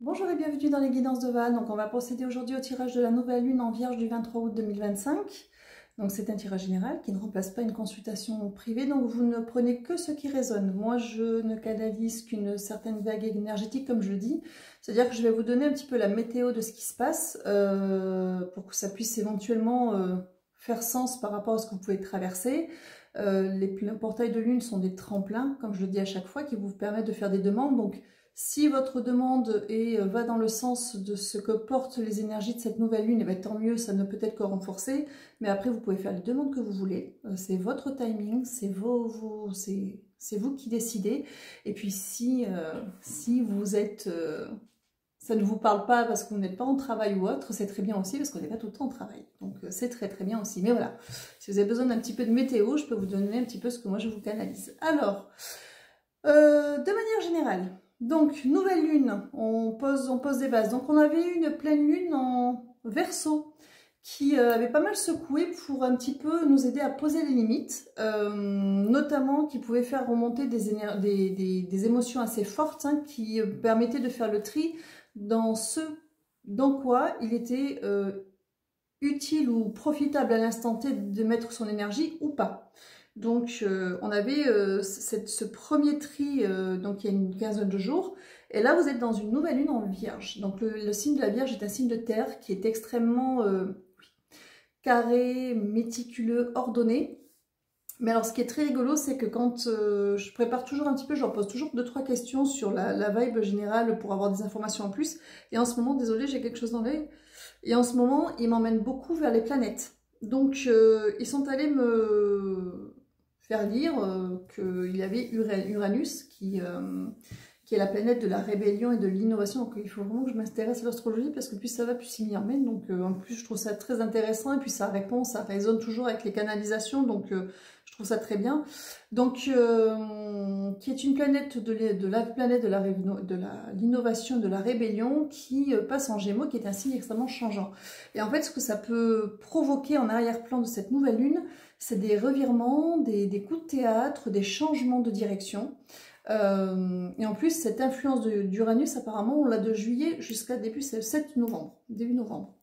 Bonjour et bienvenue dans les guidances de Val. Donc on va procéder aujourd'hui au tirage de la nouvelle lune en Vierge du 23 août 2025. Donc c'est un tirage général qui ne remplace pas une consultation privée, donc vous ne prenez que ce qui résonne. Moi je ne canalise qu'une certaine vague énergétique comme je le dis, c'est-à-dire que je vais vous donner un petit peu la météo de ce qui se passe pour que ça puisse éventuellement faire sens par rapport à ce que vous pouvez traverser. Les portails de lune sont des tremplins, comme je le dis à chaque fois, qui vous permettent de faire des demandes. Donc si votre demande va dans le sens de ce que portent les énergies de cette nouvelle lune, et bien, tant mieux, ça ne peut être que renforcer. Mais après, vous pouvez faire les demandes que vous voulez. C'est votre timing, c'est vous qui décidez. Et puis si vous êtes... ça ne vous parle pas parce que vous n'êtes pas en travail ou autre, c'est très bien aussi parce qu'on n'est pas tout le temps en travail. Donc c'est très très bien aussi. Mais voilà, si vous avez besoin d'un petit peu de météo, je peux vous donner un petit peu ce que moi je vous canalise. Alors, de manière générale, donc nouvelle lune, on pose des bases. Donc on avait eu une pleine lune en Verseau qui avait pas mal secoué pour un petit peu nous aider à poser les limites, notamment qui pouvait faire remonter des émotions assez fortes, hein, qui permettaient de faire le tri dans ce dans quoi il était utile ou profitable à l'instant T de mettre son énergie ou pas. Donc on avait ce premier tri donc il y a une quinzaine de jours, et là vous êtes dans une nouvelle lune en Vierge. Donc le signe de la Vierge est un signe de terre qui est extrêmement carré, méticuleux, ordonné. Mais alors ce qui est très rigolo, c'est que quand je prépare toujours un petit peu, je leur pose toujours 2-3 questions sur la vibe générale pour avoir des informations en plus. Et en ce moment, désolé, j'ai quelque chose dans l'œil. Et en ce moment, ils m'emmènent beaucoup vers les planètes. Donc ils sont allés me faire lire qu'il y avait Uranus qui est la planète de la rébellion et de l'innovation. Donc il faut vraiment que je m'intéresse à l'astrologie parce que plus ça va, plus il m'y emmène. Donc en plus je trouve ça très intéressant et puis ça répond, ça résonne toujours avec les canalisations. Donc je trouve ça très bien. Donc qui est une planète de la planète de l'innovation, de la rébellion qui passe en Gémeaux, qui est un signe extrêmement changeant. Et en fait ce que ça peut provoquer en arrière-plan de cette nouvelle lune, c'est des revirements, des coups de théâtre, des changements de direction. Et en plus, cette influence d'Uranus, apparemment, on l'a de juillet jusqu'à début novembre.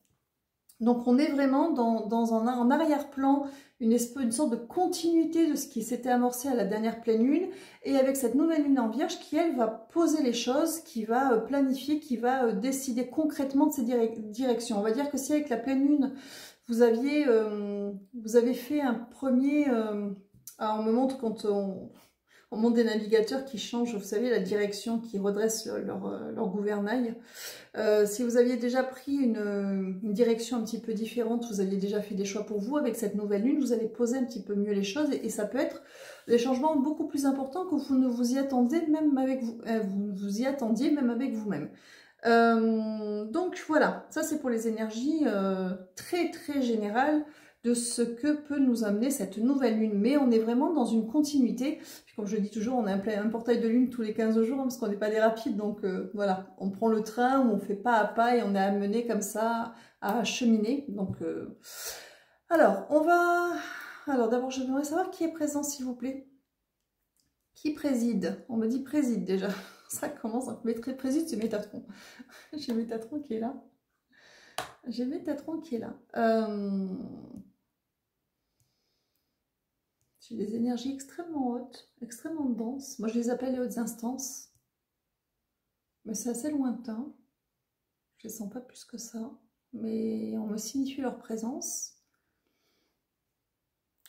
Donc on est vraiment en arrière-plan, une sorte de continuité de ce qui s'était amorcé à la dernière pleine lune, et avec cette nouvelle lune en Vierge qui, elle, va poser les choses, qui va planifier, qui va décider concrètement de ses directions. On va dire que si avec la pleine lune, vous avez fait un premier... on me montre quand on monte des navigateurs qui changent, vous savez, la direction, qui redressent leur gouvernail. Si vous aviez déjà pris une direction un petit peu différente, vous aviez déjà fait des choix pour vous, avec cette nouvelle lune, vous allez poser un petit peu mieux les choses, et ça peut être des changements beaucoup plus importants que vous ne vous y attendiez même avec vous-même. Donc voilà, ça c'est pour les énergies très très générales de ce que peut nous amener cette nouvelle lune. Mais on est vraiment dans une continuité. Puis comme je dis toujours, on a un portail de lune tous les 15 jours, hein, parce qu'on n'est pas des rapides. Donc voilà, on prend le train, où on fait pas à pas et on est amené comme ça à cheminer. Donc alors, alors d'abord, je voudrais savoir qui est présent, s'il vous plaît. Qui préside? On me dit préside déjà. Ça commence à me préside, c'est Métatron. J'ai Métatron qui est là. J'ai Métatron qui est là. J'ai des énergies extrêmement hautes, extrêmement denses. Moi, je les appelle les hautes instances. Mais c'est assez lointain. Je ne les sens pas plus que ça. Mais on me signifie leur présence.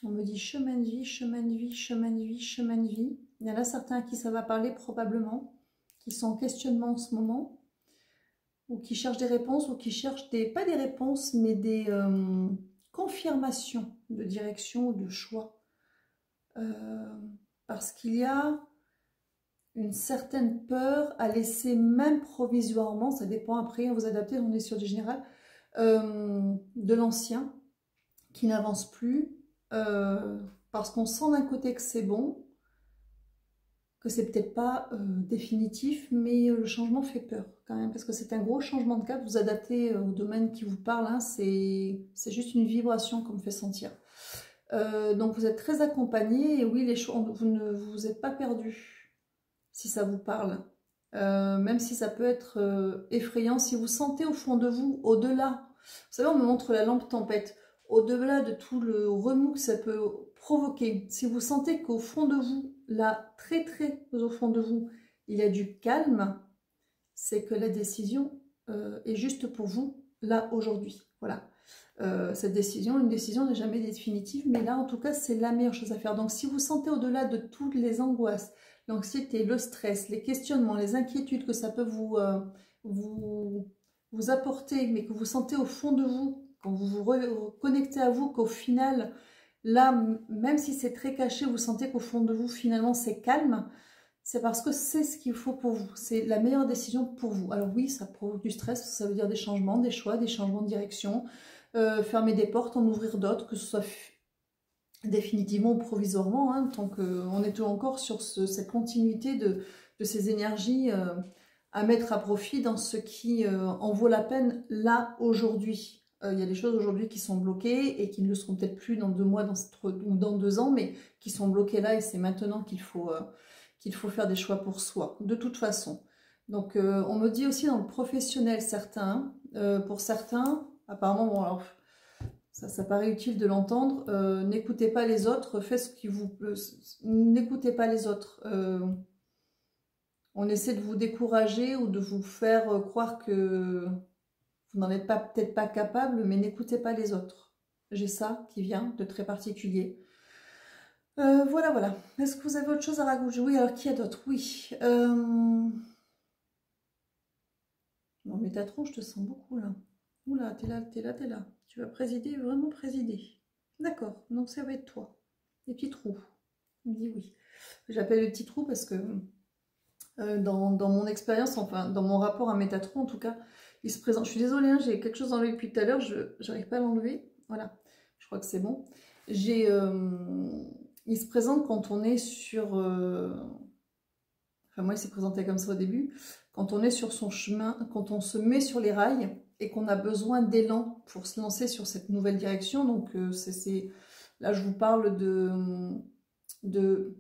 On me dit chemin de vie, chemin de vie, chemin de vie, chemin de vie. Il y en a certains à qui ça va parler probablement, qui sont en questionnement en ce moment, ou qui cherchent des réponses, ou qui cherchent pas des réponses, mais des confirmations de direction ou de choix. Parce qu'il y a une certaine peur à laisser, même provisoirement, ça dépend après, on vous adaptez, on est sur du général, de l'ancien, qui n'avance plus, parce qu'on sent d'un côté que c'est bon, que c'est peut-être pas définitif, mais le changement fait peur quand même, parce que c'est un gros changement de cap, vous adaptez au domaine qui vous parle, hein, c'est juste une vibration qu'on me fait sentir. Donc vous êtes très accompagné, et oui, vous ne vous êtes pas perdu, si ça vous parle. même si ça peut être effrayant, si vous sentez au fond de vous, au-delà, vous savez, on me montre la lampe tempête, au-delà de tout le remous que ça peut provoquer, si vous sentez qu'au fond de vous, là, très très au fond de vous, il y a du calme, c'est que la décision est juste pour vous, là, aujourd'hui. Voilà. Cette décision, une décision n'est jamais définitive, mais là, en tout cas, c'est la meilleure chose à faire. Donc, si vous sentez au-delà de toutes les angoisses, l'anxiété, le stress, les questionnements, les inquiétudes que ça peut vous apporter, mais que vous sentez au fond de vous, quand vous vous reconnectez à vous, qu'au final, là, même si c'est très caché, vous sentez qu'au fond de vous, finalement, c'est calme, c'est parce que c'est ce qu'il faut pour vous. C'est la meilleure décision pour vous. Alors oui, ça provoque du stress, ça veut dire des changements, des choix, des changements de direction, fermer des portes, en ouvrir d'autres, que ce soit définitivement ou provisoirement, hein, tant qu'on est encore sur cette continuité de ces énergies à mettre à profit dans ce qui en vaut la peine là, aujourd'hui. Il y a des choses aujourd'hui qui sont bloquées et qui ne le seront peut-être plus dans 2 mois ou dans 2 ans, mais qui sont bloquées là et c'est maintenant qu'il faut faire des choix pour soi, de toute façon. Donc on me dit aussi dans le professionnel pour certains, apparemment, bon alors ça paraît utile de l'entendre, n'écoutez pas les autres, faites ce qui vous plaît, n'écoutez pas les autres. On essaie de vous décourager ou de vous faire croire que vous n'en êtes peut-être pas capable, mais n'écoutez pas les autres. J'ai ça qui vient de très particulier. Voilà, voilà. Est-ce que vous avez autre chose à rajouter? Oui, alors qui a d'autre? Oui. Non, mais Métatron, je te sens beaucoup là. Oula, t'es là, t'es là, t'es là. Tu vas présider, vraiment présider. D'accord, donc ça va être toi. Les petits trous. Il me dit oui. J'appelle les petits trous parce que dans mon expérience, enfin dans mon rapport à Métatron en tout cas, il se présente. Je suis désolée, hein, j'ai quelque chose dans l'œil depuis tout à l'heure, je n'arrive pas à l'enlever. Voilà, je crois que c'est bon. Il se présente quand on est sur... Enfin moi il s'est présenté comme ça au début. Quand on est sur son chemin, quand on se met sur les rails et qu'on a besoin d'élan pour se lancer sur cette nouvelle direction. Donc là je vous parle de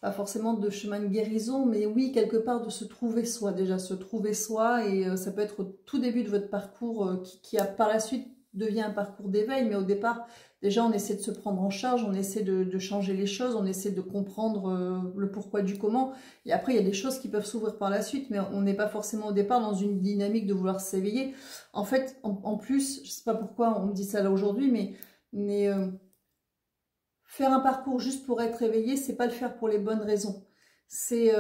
pas forcément de chemin de guérison, mais oui, quelque part de se trouver soi, déjà se trouver soi, et ça peut être au tout début de votre parcours qui par la suite devient un parcours d'éveil, mais au départ, déjà on essaie de se prendre en charge, on essaie de changer les choses, on essaie de comprendre le pourquoi du comment, et après il y a des choses qui peuvent s'ouvrir par la suite, mais on n'est pas forcément au départ dans une dynamique de vouloir s'éveiller. En fait, en plus, je sais pas pourquoi on me dit ça là aujourd'hui, mais faire un parcours juste pour être éveillé, c'est pas le faire pour les bonnes raisons. C'est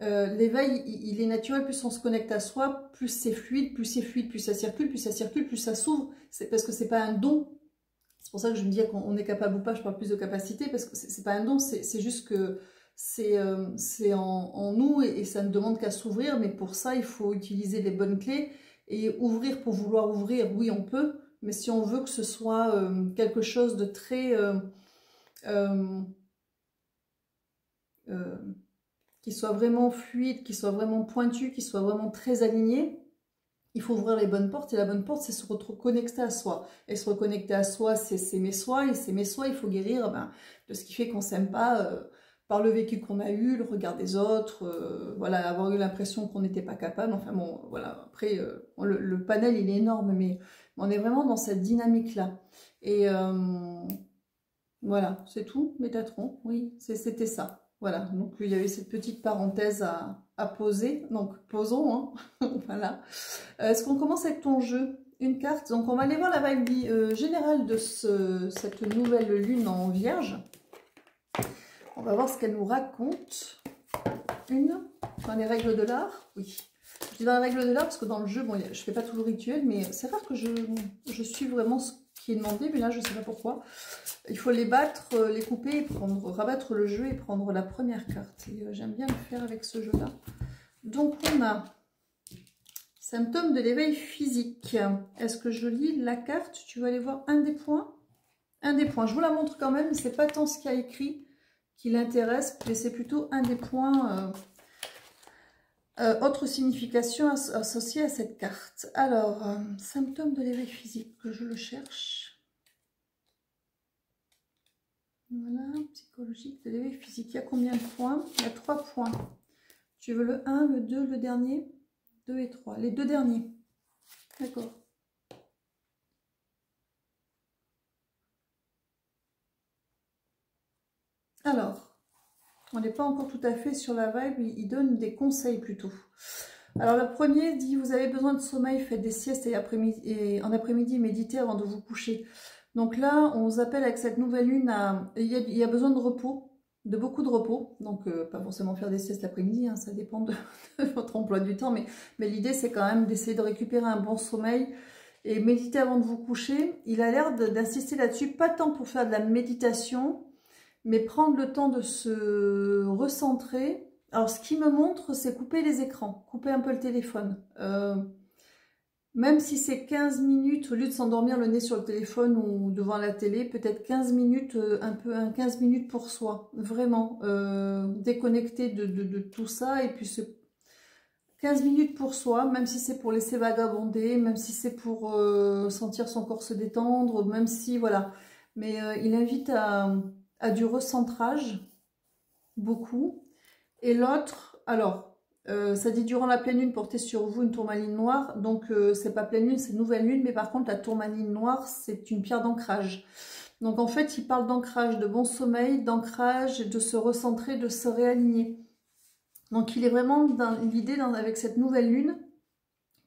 l'éveil, il est naturel, plus on se connecte à soi, plus c'est fluide, plus ça circule, plus ça s'ouvre. C'est parce que c'est pas un don. C'est pour ça que je me dis qu'on est capable ou pas, je parle plus de capacité, parce que c'est pas un don, c'est juste que c'est en nous et ça ne demande qu'à s'ouvrir, mais pour ça, il faut utiliser les bonnes clés et ouvrir pour vouloir ouvrir, oui, on peut, mais si on veut que ce soit quelque chose de très... qui soit vraiment fluide, qui soit vraiment pointu, qui soit vraiment très aligné, il faut ouvrir les bonnes portes, et la bonne porte, c'est se reconnecter à soi. Et se reconnecter à soi, c'est s'aimer soi, et s'aimer soi, il faut guérir de ce qui fait qu'on ne s'aime pas par le vécu qu'on a eu, le regard des autres, voilà, avoir eu l'impression qu'on n'était pas capable, enfin bon, voilà, après, le panel, il est énorme, mais on est vraiment dans cette dynamique-là. Et voilà, c'est tout, Métatron, oui, c'était ça. Voilà, donc il y avait cette petite parenthèse à poser, donc posons, hein. Voilà. Est-ce qu'on commence avec ton jeu? Une carte, donc on va aller voir la vibe générale de cette nouvelle lune en Vierge. On va voir ce qu'elle nous raconte. Dans les règles de l'art, oui. Je dis dans les règles de l'art parce que dans le jeu, bon, je fais pas tout le rituel, mais c'est rare que je suis vraiment ce qui est demandé, mais là je sais pas pourquoi. Il faut les battre, les couper, et rabattre le jeu et prendre la première carte. Et j'aime bien le faire avec ce jeu-là. Donc on a symptômes de l'éveil physique. Est-ce que je lis la carte? Tu vas aller voir un des points. Un des points. Je vous la montre quand même. C'est pas tant ce qu'il y a écrit qui l'intéresse, mais c'est plutôt un des points. Autre signification associée à cette carte. Alors, symptômes de l'éveil physique, que je le cherche. Voilà, psychologique de l'éveil physique. Il y a combien de points? Il y a 3 points. Tu veux le 1, le 2, le dernier? 2 et 3, les deux derniers. D'accord. Alors, on n'est pas encore tout à fait sur la vibe, il donne des conseils plutôt. Alors le premier dit, vous avez besoin de sommeil, faites des siestes et en après-midi, méditez avant de vous coucher. Donc là, on vous appelle avec cette nouvelle lune à... Il y a besoin de repos, de beaucoup de repos. Donc pas forcément faire des siestes l'après-midi, hein, ça dépend de votre emploi du temps. Mais l'idée, c'est quand même d'essayer de récupérer un bon sommeil et méditer avant de vous coucher. Il a l'air d'insister là-dessus, pas tant pour faire de la méditation, mais prendre le temps de se recentrer. Alors, ce qui me montre, c'est couper les écrans, couper un peu le téléphone. Même si c'est 15 minutes, au lieu de s'endormir le nez sur le téléphone ou devant la télé, peut-être 15 minutes, 15 minutes pour soi. Vraiment, déconnecter de tout ça. Et puis, 15 minutes pour soi, même si c'est pour laisser vagabonder, même si c'est pour sentir son corps se détendre, même si, voilà. Mais il invite à du recentrage, beaucoup. Et l'autre, alors, ça dit durant la pleine lune, portez sur vous une tourmaline noire. Donc, c'est pas pleine lune, c'est nouvelle lune. Mais par contre, la tourmaline noire, c'est une pierre d'ancrage. Donc, en fait, il parle d'ancrage, de bon sommeil, d'ancrage, de se recentrer, de se réaligner. Donc, il est vraiment dans l'idée, avec cette nouvelle lune,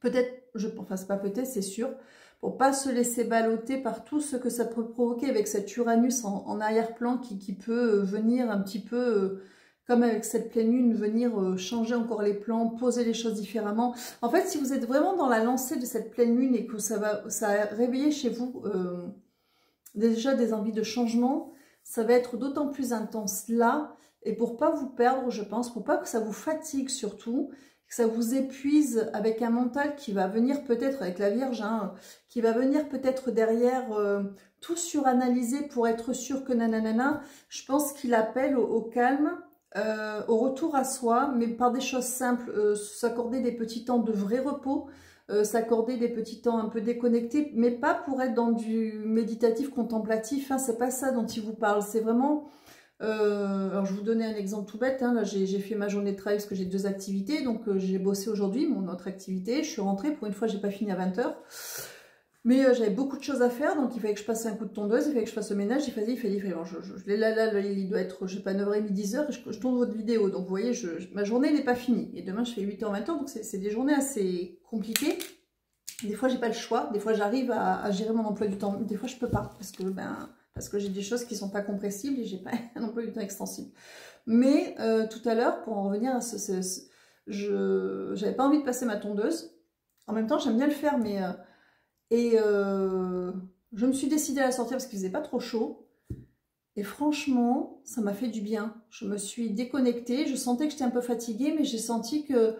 peut-être, enfin, c'est pas peut-être, c'est sûr, pour pas se laisser balloter par tout ce que ça peut provoquer avec cet Uranus en arrière-plan qui peut venir un petit peu, comme avec cette pleine lune, venir changer encore les plans, poser les choses différemment. En fait, si vous êtes vraiment dans la lancée de cette pleine lune et que ça a réveillé chez vous déjà des envies de changement, ça va être d'autant plus intense là. Et pour pas vous perdre, je pense, pour pas que ça vous fatigue surtout, que ça vous épuise avec un mental qui va venir peut-être avec la Vierge, hein, qui va venir peut-être derrière tout suranalyser pour être sûr que nanana. Je pense qu'il appelle au calme, au retour à soi, mais par des choses simples, s'accorder des petits temps de vrai repos, s'accorder des petits temps un peu déconnectés, mais pas pour être dans du méditatif, contemplatif, hein, c'est pas ça dont il vous parle, c'est vraiment... alors je vais vous donner un exemple tout bête, hein. Là j'ai fait ma journée de travail parce que j'ai deux activités, donc j'ai bossé aujourd'hui, mon autre activité, je suis rentrée, pour une fois j'ai pas fini à 20 h, mais j'avais beaucoup de choses à faire, donc il fallait que je passe un coup de tondeuse, il fallait que je fasse le ménage, il fallait bon, là, il doit être, je sais pas, 9h30, 10 h, et je tourne votre vidéo, donc vous voyez, ma journée n'est pas finie, et demain je fais 8 h, 20 h, donc c'est des journées assez compliquées. Des fois j'ai pas le choix, des fois j'arrive à gérer mon emploi du temps, des fois je peux pas, parce que j'ai des choses qui sont pas compressibles et j'ai pas un emploi du temps extensible. Mais tout à l'heure, pour en revenir à j'avais pas envie de passer ma tondeuse. En même temps, j'aime bien le faire, mais je me suis décidée à la sortir parce qu'il faisait pas trop chaud. Et franchement, ça m'a fait du bien. Je me suis déconnectée, je sentais que j'étais un peu fatiguée, mais j'ai senti que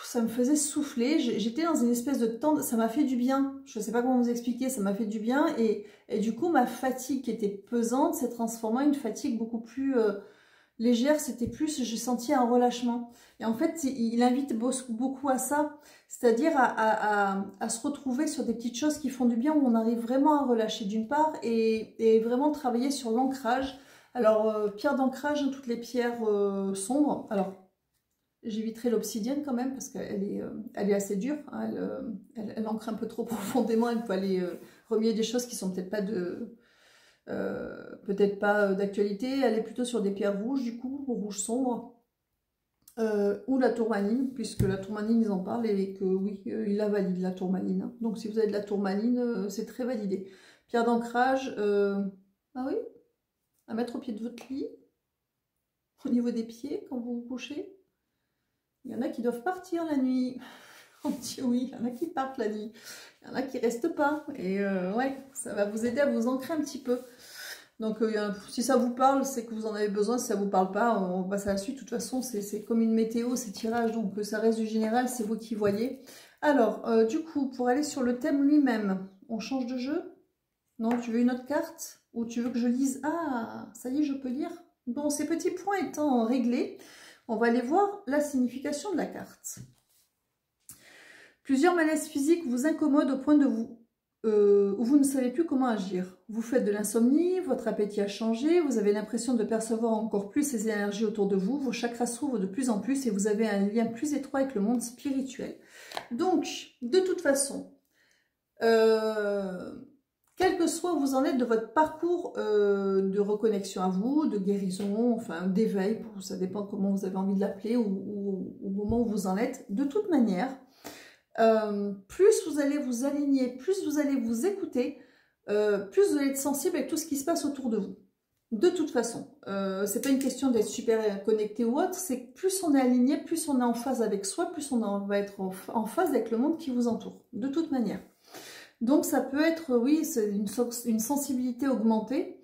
ça me faisait souffler, j'étais dans une espèce de temps, ça m'a fait du bien, je ne sais pas comment vous expliquer, ça m'a fait du bien, et du coup ma fatigue qui était pesante s'est transformée en une fatigue beaucoup plus légère, c'était plus, j'ai senti un relâchement. Et en fait, il invite beaucoup à ça, c'est-à-dire à se retrouver sur des petites choses qui font du bien, où on arrive vraiment à relâcher d'une part, et vraiment travailler sur l'ancrage. Alors, pierre d'ancrage, hein, toutes les pierres sombres, alors j'éviterai l'obsidienne quand même parce qu'elle est assez dure, hein, elle ancre un peu trop profondément, elle peut aller remuer des choses qui sont peut-être pas d'actualité, elle est plutôt sur des pierres rouges du coup, rouge sombre, ou la tourmaline, puisque la tourmaline ils en parlent et que oui, ils la valident la tourmaline, hein. Donc si vous avez de la tourmaline, c'est très validé. Pierre d'ancrage, ah oui, à mettre au pied de votre lit, au niveau des pieds quand vous vous couchez. Il y en a qui doivent partir la nuit. On dit oui, il y en a qui partent la nuit. Il y en a qui restent pas. Et ouais, ça va vous aider à vous ancrer un petit peu. Donc si ça vous parle, c'est que vous en avez besoin. Si ça vous parle pas, on passe à la suite. De toute façon, c'est comme une météo, ces tirages. Donc ça reste du général, c'est vous qui voyez. Alors, du coup, pour aller sur le thème lui-même, on change de jeu? Non, tu veux une autre carte? Ou tu veux que je lise? Ah, ça y est, je peux lire. Bon, ces petits points étant réglés, on va aller voir la signification de la carte. Plusieurs malaises physiques vous incommodent au point de vous où vous ne savez plus comment agir. Vous faites de l'insomnie, votre appétit a changé, vous avez l'impression de percevoir encore plus ces énergies autour de vous, vos chakras s'ouvrent de plus en plus et vous avez un lien plus étroit avec le monde spirituel. Donc, de toute façon, quel que soit où vous en êtes de votre parcours de reconnexion à vous, de guérison, enfin d'éveil, ça dépend comment vous avez envie de l'appeler, ou au moment où vous en êtes, de toute manière, plus vous allez vous aligner, plus vous allez vous écouter, plus vous allez être sensible avec tout ce qui se passe autour de vous. De toute façon, c'est pas une question d'être super connecté ou autre, c'est que plus on est aligné, plus on est en phase avec soi, plus on va être en phase avec le monde qui vous entoure, de toute manière. Donc ça peut être, oui, c'est une sensibilité augmentée.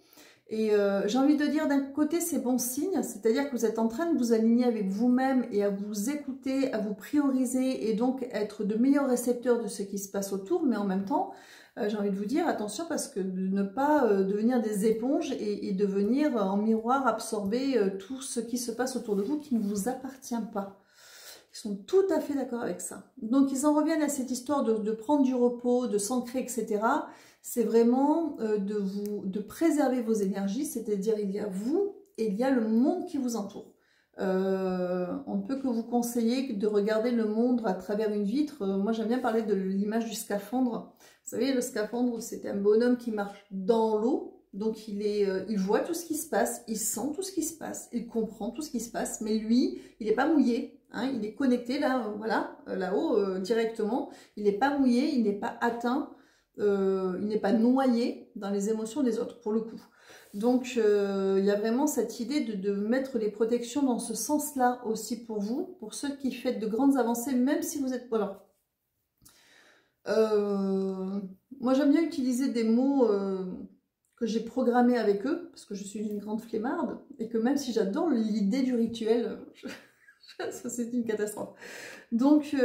Et j'ai envie de dire, d'un côté, c'est bon signe, c'est-à-dire que vous êtes en train de vous aligner avec vous-même et à vous écouter, à vous prioriser et donc être de meilleurs récepteurs de ce qui se passe autour, mais en même temps, j'ai envie de vous dire, attention parce que de ne pas devenir des éponges et de venir en miroir absorber tout ce qui se passe autour de vous qui ne vous appartient pas. Ils sont tout à fait d'accord avec ça. Donc ils en reviennent à cette histoire de prendre du repos, de s'ancrer, etc. C'est vraiment de préserver vos énergies, c'est-à-dire il y a vous et il y a le monde qui vous entoure. On ne peut que vous conseiller de regarder le monde à travers une vitre. Moi j'aime bien parler de l'image du scaphandre. Vous savez, le scaphandre, c'est un bonhomme qui marche dans l'eau. Donc il voit tout ce qui se passe, il sent tout ce qui se passe, il comprend tout ce qui se passe, mais lui, il n'est pas mouillé, hein, il est connecté là, voilà, là-haut directement, il n'est pas mouillé, il n'est pas atteint, il n'est pas noyé dans les émotions des autres, pour le coup. Donc il y a vraiment cette idée de mettre les protections dans ce sens-là aussi pour vous, pour ceux qui font de grandes avancées, même si vous êtes... Voilà. Moi j'aime bien utiliser des mots... que j'ai programmé avec eux, parce que je suis une grande flemmarde, et que même si j'adore l'idée du rituel, ça c'est une catastrophe. Donc,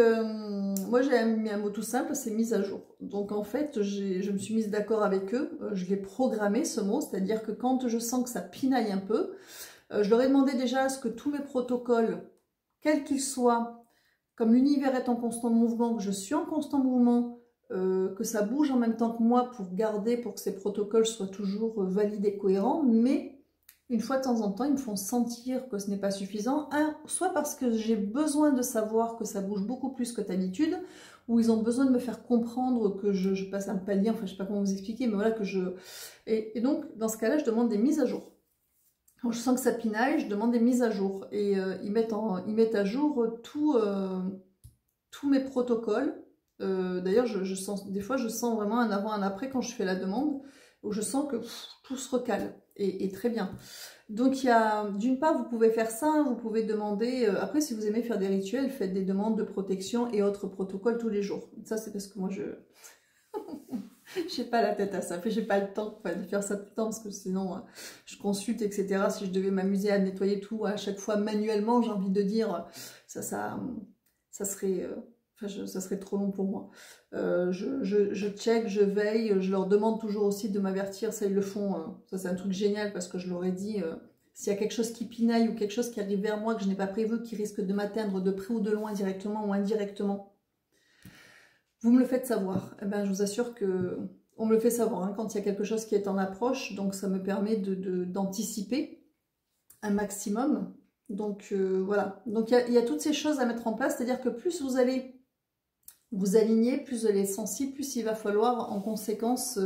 moi j'ai mis un mot tout simple, c'est mise à jour. Donc en fait, je me suis mise d'accord avec eux, je l'ai programmé ce mot, c'est-à-dire que quand je sens que ça pinaille un peu, je leur ai demandé déjà à ce que tous mes protocoles, quels qu'ils soient, comme l'univers est en constant mouvement, que je suis en constant mouvement, que ça bouge en même temps que moi pour garder, pour que ces protocoles soient toujours valides et cohérents, mais une fois de temps en temps, ils me font sentir que ce n'est pas suffisant, soit parce que j'ai besoin de savoir que ça bouge beaucoup plus que d'habitude, ou ils ont besoin de me faire comprendre que je passe un palier, enfin je ne sais pas comment vous expliquer, mais voilà que je... Et donc, dans ce cas-là, je demande des mises à jour. Quand je sens que ça pinaille, je demande des mises à jour, et ils mettent à jour tous mes protocoles. D'ailleurs, des fois, je sens vraiment un avant, un après quand je fais la demande, où je sens que tout se recale, et très bien. Donc, d'une part, vous pouvez faire ça, vous pouvez demander, après, si vous aimez faire des rituels, faites des demandes de protection et autres protocoles tous les jours. Ça, c'est parce que moi, je n'ai pas la tête à ça, j'ai pas le temps de faire ça tout le temps, parce que sinon, je consulte, etc. Si je devais m'amuser à nettoyer tout à chaque fois manuellement, j'ai envie de dire, ça serait... ça serait trop long pour moi. Je check, je veille, je leur demande toujours aussi de m'avertir, ça ils le font, ça c'est un truc génial parce que je leur ai dit, s'il y a quelque chose qui pinaille ou quelque chose qui arrive vers moi que je n'ai pas prévu, qui risque de m'atteindre de près ou de loin, directement ou indirectement, vous me le faites savoir. Eh ben, je vous assure que on me le fait savoir hein, quand il y a quelque chose qui est en approche, donc ça me permet d'anticiper un maximum. Donc voilà, donc il y a toutes ces choses à mettre en place, c'est-à-dire que plus vous allez vous aligner, plus elle est sensible, plus il va falloir en conséquence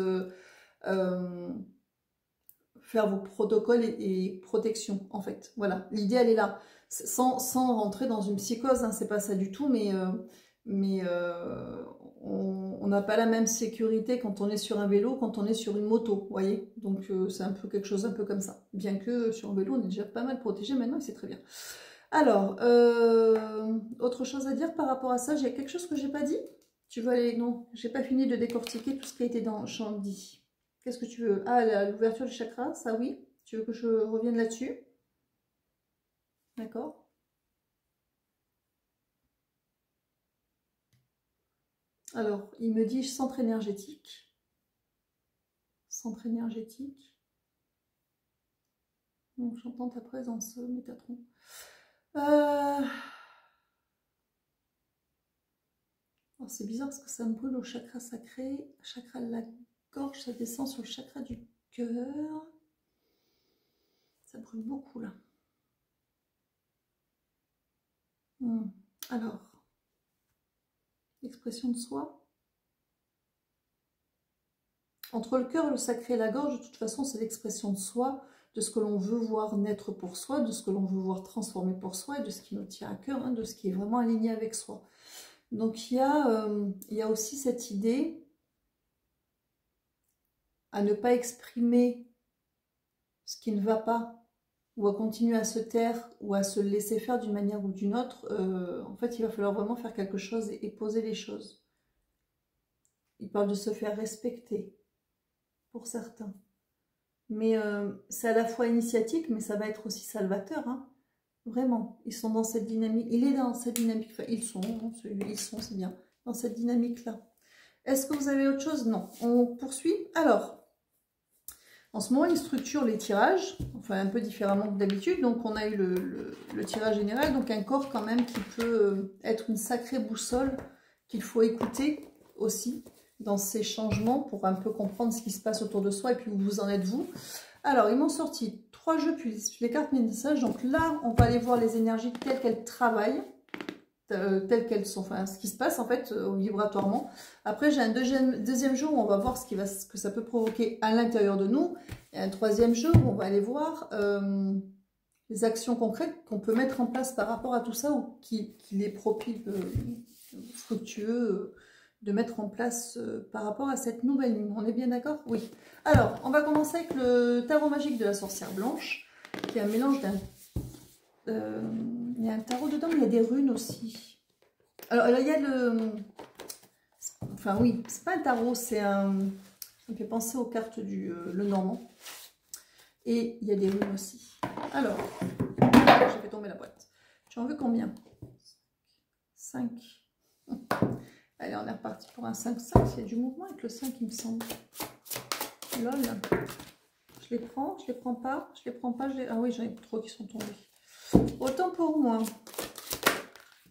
faire vos protocoles et protections en fait. Voilà, l'idée elle est là, sans rentrer dans une psychose, hein, c'est pas ça du tout, mais on n'a pas la même sécurité quand on est sur un vélo, quand on est sur une moto, vous voyez. Donc c'est un peu quelque chose un peu comme ça. Bien que sur un vélo on est déjà pas mal protégé maintenant et c'est très bien. Alors, autre chose à dire par rapport à ça, j'ai quelque chose que j'ai pas dit. Tu veux aller... Non, j'ai pas fini de décortiquer tout ce qui a été dans Shandy. Qu'est-ce que tu veux? Ah, l'ouverture du chakra, ça oui. Tu veux que je revienne là-dessus? D'accord. Alors, il me dit centre énergétique. Centre énergétique. J'entends ta présence, Métatron. Oh, c'est bizarre parce que ça me brûle au chakra sacré, chakra de la gorge, ça descend sur le chakra du cœur. Ça brûle beaucoup là. Alors, l'expression de soi. Entre le cœur, le sacré et la gorge, de toute façon, c'est l'expression de soi, de ce que l'on veut voir naître pour soi, de ce que l'on veut voir transformer pour soi, et de ce qui nous tient à cœur, hein, de ce qui est vraiment aligné avec soi. Donc il y a aussi cette idée à ne pas exprimer ce qui ne va pas, ou à continuer à se taire, ou à se laisser faire d'une manière ou d'une autre. En fait, il va falloir vraiment faire quelque chose et poser les choses. Il parle de se faire respecter, pour certains. Mais c'est à la fois initiatique, mais ça va être aussi salvateur, hein. Vraiment, ils sont dans cette dynamique. Il est dans cette dynamique, enfin, ils sont, c'est bien, dans cette dynamique-là. Est-ce que vous avez autre chose? Non. On poursuit. Alors, en ce moment, il structure les tirages, enfin un peu différemment que d'habitude. Donc, on a eu le tirage général, donc un corps quand même qui peut être une sacrée boussole qu'il faut écouter aussi dans ces changements pour un peu comprendre ce qui se passe autour de soi et puis où vous en êtes vous. Alors, ils m'ont sorti 3 jeux puis les cartes messages. Donc là, on va aller voir les énergies telles qu'elles travaillent, telles qu'elles sont, enfin ce qui se passe en fait vibratoirement. Après, j'ai un deuxième jeu où on va voir ce que ça peut provoquer à l'intérieur de nous. Et un troisième jeu où on va aller voir les actions concrètes qu'on peut mettre en place par rapport à tout ça ou qu'il est propice, fructueux de mettre en place par rapport à cette nouvelle lune. On est bien d'accord? Oui. Alors, on va commencer avec le tarot magique de la sorcière blanche, qui est un mélange d'un... il y a un tarot dedans, mais il y a des runes aussi. Alors, là, il y a le... Enfin, oui, c'est pas un tarot, c'est un... Ça me fait penser aux cartes du le normand. Et il y a des runes aussi. Alors, j'ai fait tomber la boîte. Tu en veux combien? 5. Allez, on est reparti pour un 5-5. Il y a du mouvement avec le 5, il me semble. Lol. Je les prends, je les prends pas, je les prends pas. Ah oui, j'en ai trop qui sont tombés. Autant pour moi.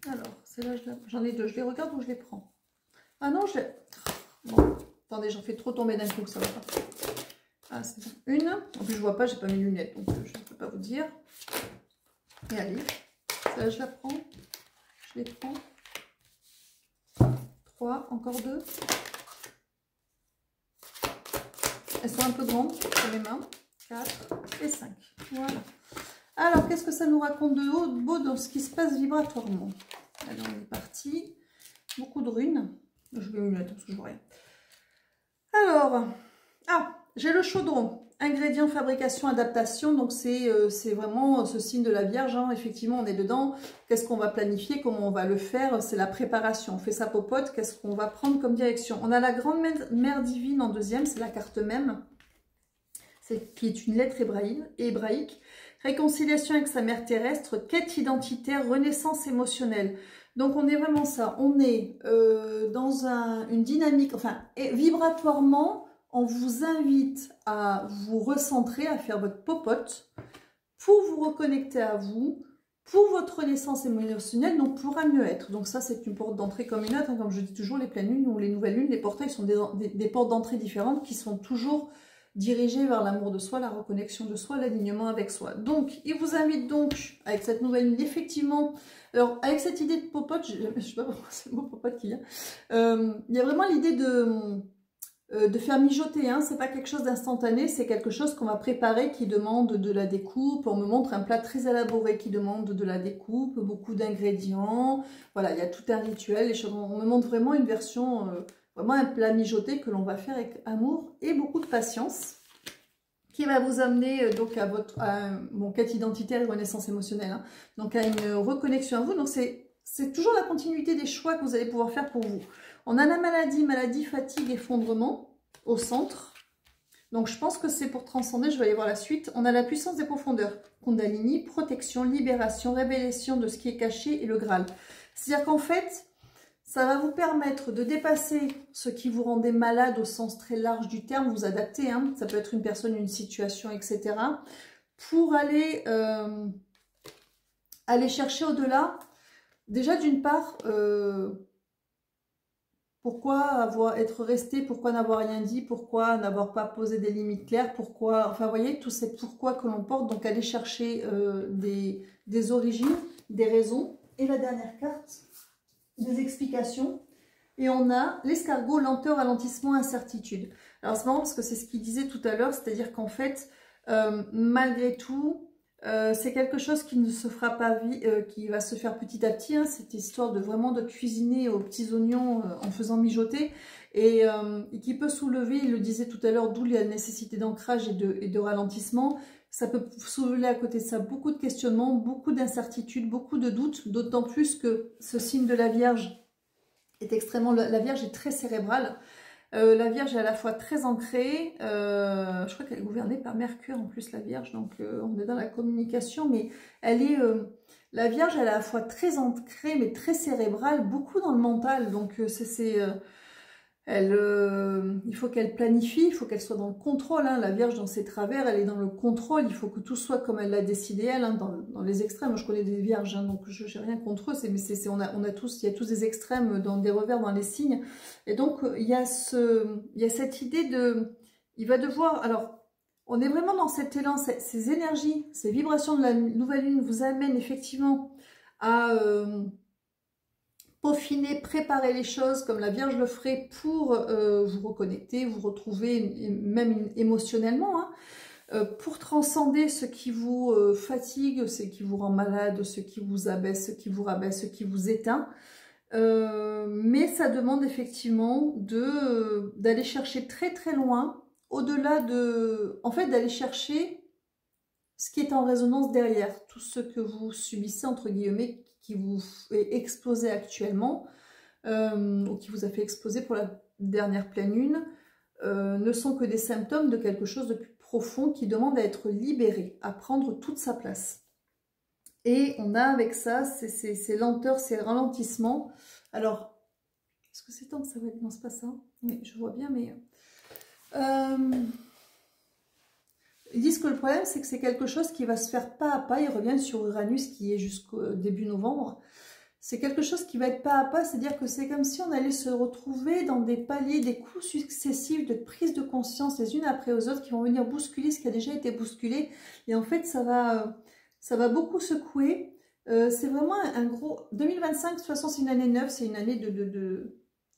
Alors, celle-là, j'en ai 2. Je les regarde ou je les prends? Ah non, je les... Bon, attendez, j'en fais trop tomber d'un coup, ça va pas. Ah, c'est bon. Une. En plus, je vois pas, j'ai pas mes lunettes, donc je ne peux pas vous dire. Et allez, celle-là, je la prends. Je les prends. 3, encore 2. Elles sont un peu grandes sur les mains. 4 et 5. Voilà. Alors, qu'est-ce que ça nous raconte de beau dans ce qui se passe vibratoirement? Alors, on est parti. Beaucoup de runes. Je vais me mettre parce que je vois rien. Alors, j'ai le chaudron. Ingrédients, fabrication, adaptation. Donc, c'est vraiment ce signe de la Vierge. Hein. Effectivement, on est dedans. Qu'est-ce qu'on va planifier? Comment on va le faire? C'est la préparation. On fait sa popote. Qu'est-ce qu'on va prendre comme direction? On a la grande mère divine en deuxième. C'est la carte même. Qui est une lettre hébraïque. Réconciliation avec sa mère terrestre. Quête identitaire. Renaissance émotionnelle. Donc, on est vraiment ça. On est dans une dynamique, enfin, vibratoirement, on vous invite à vous recentrer, à faire votre popote pour vous reconnecter à vous, pour votre renaissance émotionnelle, donc pour un mieux-être. Donc ça, c'est une porte d'entrée comme une autre. Hein, comme je dis toujours, les pleines lunes ou les nouvelles lunes, les portails sont des portes d'entrée différentes qui sont toujours dirigées vers l'amour de soi, la reconnexion de soi, l'alignement avec soi. Donc, il vous invite donc, avec cette nouvelle lune, effectivement... Alors, avec cette idée de popote, je ne sais pas pourquoi c'est le mot popote qu'il y a, il y a vraiment l'idée de faire mijoter, hein. C'est pas quelque chose d'instantané, c'est quelque chose qu'on va préparer qui demande de la découpe. On me montre un plat très élaboré qui demande de la découpe, beaucoup d'ingrédients. Voilà, il y a tout un rituel. On me montre vraiment une version, vraiment un plat mijoté que l'on va faire avec amour et beaucoup de patience, qui va vous amener donc à mon quête identitaire et renaissance émotionnelle, hein. Donc à une reconnexion à vous. Donc c'est toujours la continuité des choix que vous allez pouvoir faire pour vous. On a la maladie, fatigue, effondrement au centre. Donc je pense que c'est pour transcender, je vais aller voir la suite. On a la puissance des profondeurs, Kundalini, protection, libération, révélation de ce qui est caché et le Graal. C'est-à-dire qu'en fait, ça va vous permettre de dépasser ce qui vous rendait malade au sens très large du terme, vous adapter, hein, ça peut être une personne, une situation, etc. Pour aller chercher au-delà, déjà d'une part, être resté, pourquoi n'avoir rien dit, pourquoi n'avoir pas posé des limites claires, pourquoi, enfin, vous voyez, tous ces pourquoi que l'on porte, donc aller chercher des origines, des raisons. Et la dernière carte, des explications. Et on a l'escargot, lenteur, ralentissement, incertitude. Alors c'est marrant parce que c'est ce qu'il disait tout à l'heure, c'est-à-dire qu'en fait, malgré tout, c'est quelque chose qui ne se fera pas qui va se faire petit à petit, hein, cette histoire de vraiment de cuisiner aux petits oignons en faisant mijoter, et qui peut soulever, il le disait tout à l'heure, d'où la nécessité d'ancrage et de ralentissement. Ça peut soulever à côté de ça beaucoup de questionnements, beaucoup d'incertitudes, beaucoup de doutes, d'autant plus que ce signe de la Vierge est extrêmement... La Vierge est très cérébrale. La Vierge est à la fois très ancrée, je crois qu'elle est gouvernée par Mercure en plus, la Vierge, donc on est dans la communication, mais elle est... la Vierge elle est à la fois très ancrée, mais très cérébrale, beaucoup dans le mental, donc il faut qu'elle planifie, il faut qu'elle soit dans le contrôle, hein. La Vierge dans ses travers, elle est dans le contrôle, il faut que tout soit comme elle l'a décidé elle, hein, dans les extrêmes. Je connais des Vierges, hein, donc je n'ai rien contre eux, on a tous, il y a tous des extrêmes, dans des revers dans les signes, et donc il y a cette idée de, il va devoir, alors on est vraiment dans cet élan, ces énergies, ces vibrations de la nouvelle lune vous amènent effectivement à... peaufiner, préparer les choses comme la Vierge le ferait pour vous reconnecter, vous retrouver même émotionnellement, hein, pour transcender ce qui vous fatigue, ce qui vous rend malade, ce qui vous abaisse, ce qui vous rabaisse, ce qui vous éteint. Mais ça demande effectivement d'aller chercher très très loin, au-delà de... En fait, d'aller chercher ce qui est en résonance derrière, tout ce que vous subissez, entre guillemets, qui vous est explosé actuellement, ou qui vous a fait exploser pour la dernière pleine lune, ne sont que des symptômes de quelque chose de plus profond qui demande à être libéré, à prendre toute sa place. Et on a avec ça ces lenteurs, ces ralentissements. Alors, est-ce que c'est temps que ça va être... Non, c'est pas ça. Oui, je vois bien, mais... Ils disent que le problème, c'est que c'est quelque chose qui va se faire pas à pas. Ils reviennent sur Uranus qui est jusqu'au début novembre. C'est quelque chose qui va être pas à pas, c'est-à-dire que c'est comme si on allait se retrouver dans des paliers, des coups successifs de prise de conscience les unes après aux autres qui vont venir bousculer ce qui a déjà été bousculé. Et en fait, ça va beaucoup secouer. C'est vraiment un gros... 2025, de toute façon, c'est une année neuve, c'est une année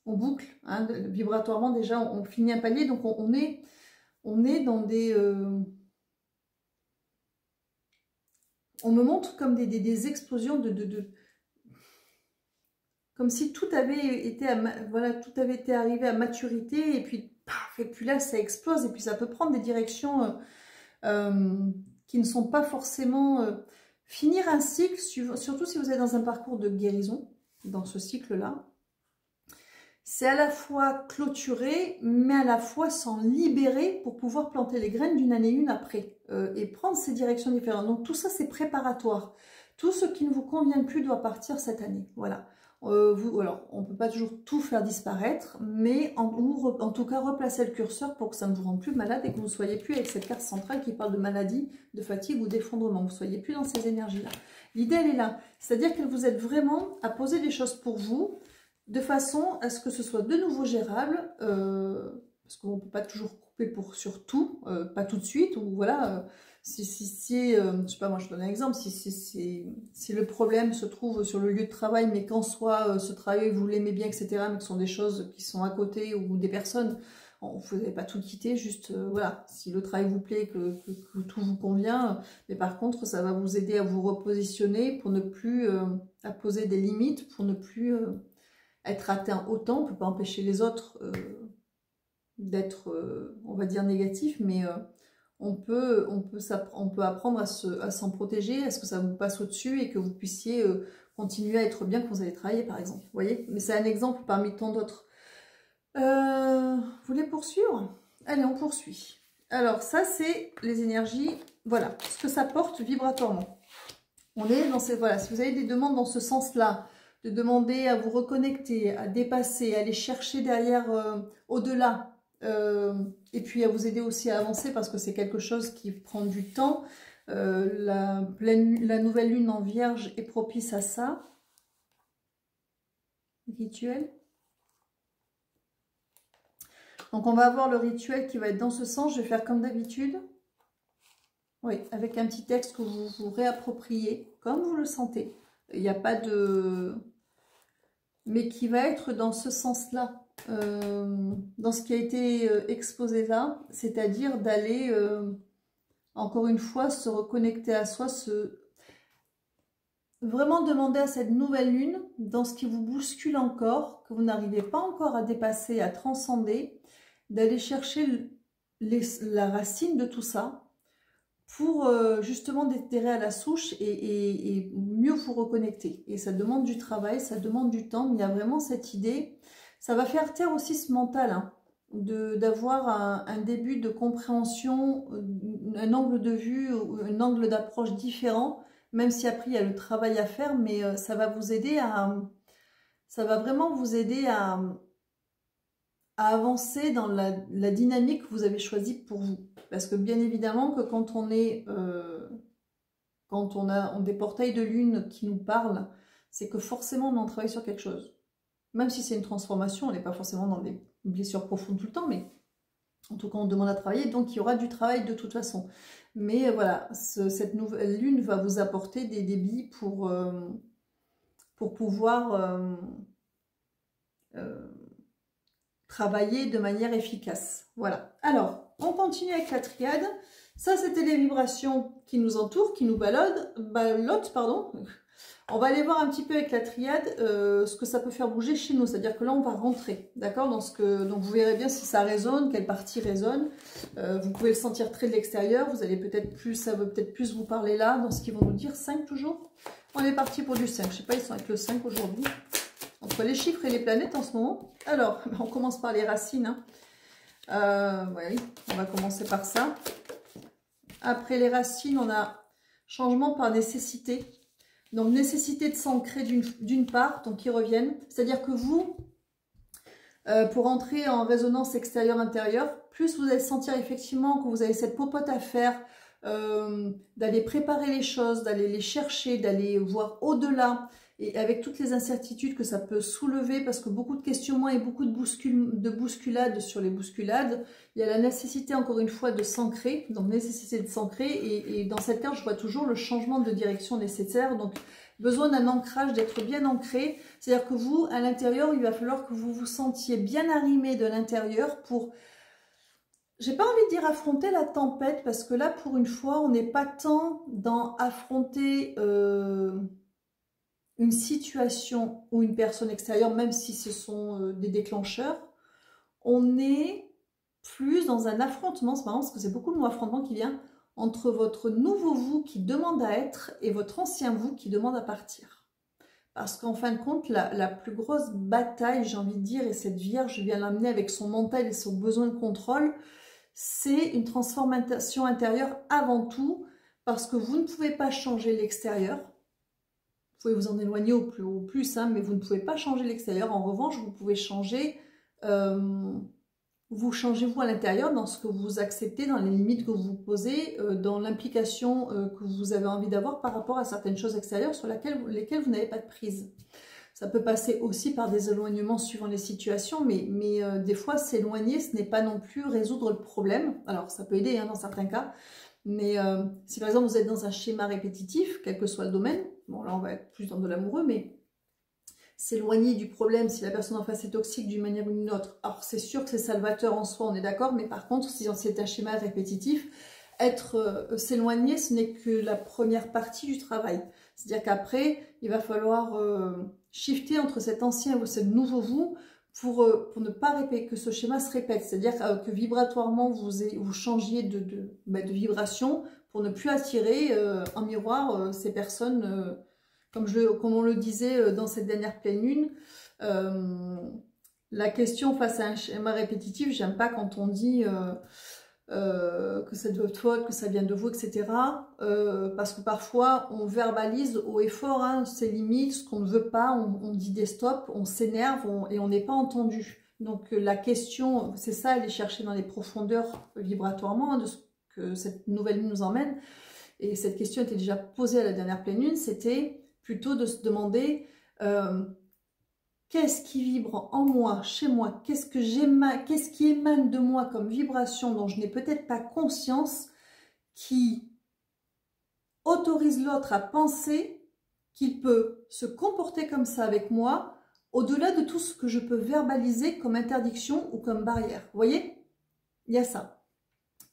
on boucle, hein, vibratoirement déjà, on finit un palier, donc on est dans des... on me montre comme des explosions comme si tout avait été voilà, tout avait été arrivé à maturité et puis paf, et puis là ça explose et puis ça peut prendre des directions qui ne sont pas forcément finir un cycle, surtout si vous êtes dans un parcours de guérison dans ce cycle là. C'est à la fois clôturer, mais à la fois s'en libérer pour pouvoir planter les graines d'une année une après et prendre ces directions différentes. Donc tout ça, c'est préparatoire. Tout ce qui ne vous convient plus doit partir cette année. Voilà. Alors, on ne peut pas toujours tout faire disparaître, mais en tout cas, replacer le curseur pour que ça ne vous rende plus malade et que vous ne soyez plus avec cette carte centrale qui parle de maladie, de fatigue ou d'effondrement. Vous ne soyez plus dans ces énergies-là. L'idée, elle est là. C'est-à-dire que vous êtes vraiment à poser des choses pour vous, de façon à ce que ce soit de nouveau gérable, parce qu'on ne peut pas toujours couper sur tout, pas tout de suite, ou voilà, je sais pas, moi je donne un exemple, si le problème se trouve sur le lieu de travail, mais qu'en soit ce travail vous l'aimez bien, etc., mais que ce sont des choses qui sont à côté, ou des personnes, vous n'avez pas tout quitter, juste, voilà, si le travail vous plaît, que tout vous convient, mais par contre, ça va vous aider à vous repositionner pour ne plus, à poser des limites, pour ne plus... être atteint autant, on ne peut pas empêcher les autres d'être, on va dire, négatifs, mais on peut apprendre à s'en protéger, à ce que ça vous passe au-dessus et que vous puissiez continuer à être bien quand vous allez travailler, par exemple. Vous voyez? Mais c'est un exemple parmi tant d'autres. Vous voulez poursuivre? Allez, on poursuit. Alors, ça, c'est les énergies, voilà, ce que ça porte vibratoirement. On est dans ces, voilà, si vous avez des demandes dans ce sens-là, de demander à vous reconnecter, à dépasser, à aller chercher derrière, au-delà, et puis à vous aider aussi à avancer parce que c'est quelque chose qui prend du temps. La nouvelle lune en Vierge est propice à ça. Rituel. Donc on va avoir le rituel qui va être dans ce sens. Je vais faire comme d'habitude. Oui, avec un petit texte que vous vous réappropriez comme vous le sentez. Il n'y a pas de... Mais qui va être dans ce sens-là. Dans ce qui a été exposé là. C'est-à-dire d'aller, encore une fois, se reconnecter à soi, vraiment demander à cette nouvelle lune, dans ce qui vous bouscule encore, que vous n'arrivez pas encore à dépasser, à transcender, d'aller chercher la racine de tout ça, pour justement déterrer à la souche et mieux vous reconnecter. Et ça demande du travail, ça demande du temps, mais il y a vraiment cette idée. Ça va faire taire aussi ce mental, hein, d'avoir un début de compréhension, un angle de vue, un angle d'approche différent, même si après il y a le travail à faire, mais ça va vous aider ça va vraiment vous aider à avancer dans la dynamique que vous avez choisie pour vous. Parce que bien évidemment que quand on est, quand on a des portails de lune qui nous parlent, c'est que forcément on en travaille sur quelque chose. Même si c'est une transformation, on n'est pas forcément dans des blessures profondes tout le temps, mais en tout cas on demande à travailler, donc il y aura du travail de toute façon. Mais voilà, cette nouvelle lune va vous apporter des billes pour pouvoir travailler de manière efficace. Voilà. Alors, on continue avec la triade. Ça, c'était les vibrations qui nous entourent, qui nous ballottent, pardon. On va aller voir un petit peu avec la triade ce que ça peut faire bouger chez nous. C'est-à-dire que là, on va rentrer, d'accord, dans ce que... Donc, vous verrez bien si ça résonne, quelle partie résonne. Vous pouvez le sentir très de l'extérieur. Vous allez peut-être plus... Ça va peut-être plus vous parler là, dans ce qu'ils vont nous dire. 5 toujours. On est parti pour du 5. Je sais pas, ils sont avec le 5 aujourd'hui. Entre les chiffres et les planètes en ce moment. Alors, on commence par les racines. Hein. Oui, on va commencer par ça. Après les racines, on a changement par nécessité. Donc, nécessité de s'ancrer d'une part, donc qui reviennent. C'est-à-dire que vous, pour entrer en résonance extérieure-intérieure, plus vous allez sentir effectivement que vous avez cette popote à faire, d'aller préparer les choses, d'aller les chercher, d'aller voir au-delà. Et avec toutes les incertitudes que ça peut soulever, parce que beaucoup de questionnements et beaucoup de bousculades sur les bousculades, il y a la nécessité, encore une fois, de s'ancrer, donc nécessité de s'ancrer, et dans cette carte, je vois toujours le changement de direction nécessaire, donc besoin d'un ancrage, d'être bien ancré, c'est-à-dire que vous, à l'intérieur, il va falloir que vous vous sentiez bien arrimé de l'intérieur pour... J'ai pas envie de dire affronter la tempête, parce que là, pour une fois, on n'est pas tant dans affronter... une situation ou une personne extérieure, même si ce sont des déclencheurs, on est plus dans un affrontement, c'est marrant parce que c'est beaucoup le mot affrontement qui vient, entre votre nouveau vous qui demande à être et votre ancien vous qui demande à partir. Parce qu'en fin de compte, la plus grosse bataille, j'ai envie de dire, et cette vierge vient l'amener avec son mental et son besoin de contrôle, c'est une transformation intérieure avant tout, parce que vous ne pouvez pas changer l'extérieur. Vous pouvez vous en éloigner au plus hein, mais vous ne pouvez pas changer l'extérieur. En revanche, vous pouvez changer, vous changez vous à l'intérieur dans ce que vous acceptez, dans les limites que vous vous posez, dans l'implication que vous avez envie d'avoir par rapport à certaines choses extérieures sur lesquelles vous n'avez pas de prise. Ça peut passer aussi par des éloignements suivant les situations, mais des fois, s'éloigner, ce n'est pas non plus résoudre le problème. Alors, ça peut aider hein, dans certains cas, mais si par exemple vous êtes dans un schéma répétitif, quel que soit le domaine, bon là on va être plus dans de l'amoureux, mais s'éloigner du problème, si la personne en face est toxique d'une manière ou d'une autre, alors c'est sûr que c'est salvateur en soi, on est d'accord, mais par contre si c'est un schéma répétitif, s'éloigner ce n'est que la première partie du travail. C'est-à-dire qu'après, il va falloir shifter entre cet ancien ou ce nouveau vous, pour ne pas que ce schéma se répète, c'est-à-dire que vibratoirement vous changiez de vibration pour ne plus attirer en miroir ces personnes, comme on le disait dans cette dernière pleine lune. La question face à un schéma répétitif, j'aime pas quand on dit que c'est de votre faute, que ça vient de vous, etc. Parce que parfois on verbalise haut et fort hein, ses limites, ce qu'on ne veut pas, on dit des stops, on s'énerve et on n'est pas entendu. Donc la question, c'est ça, aller chercher dans les profondeurs vibratoirement hein, de ce que cette nouvelle lune nous emmène. Et cette question était déjà posée à la dernière pleine lune, c'était plutôt de se demander qu'est-ce qui vibre en moi, chez moi, qu'est-ce qui émane de moi comme vibration dont je n'ai peut-être pas conscience, qui autorise l'autre à penser qu'il peut se comporter comme ça avec moi, au-delà de tout ce que je peux verbaliser comme interdiction ou comme barrière. Vous voyez? Il y a ça.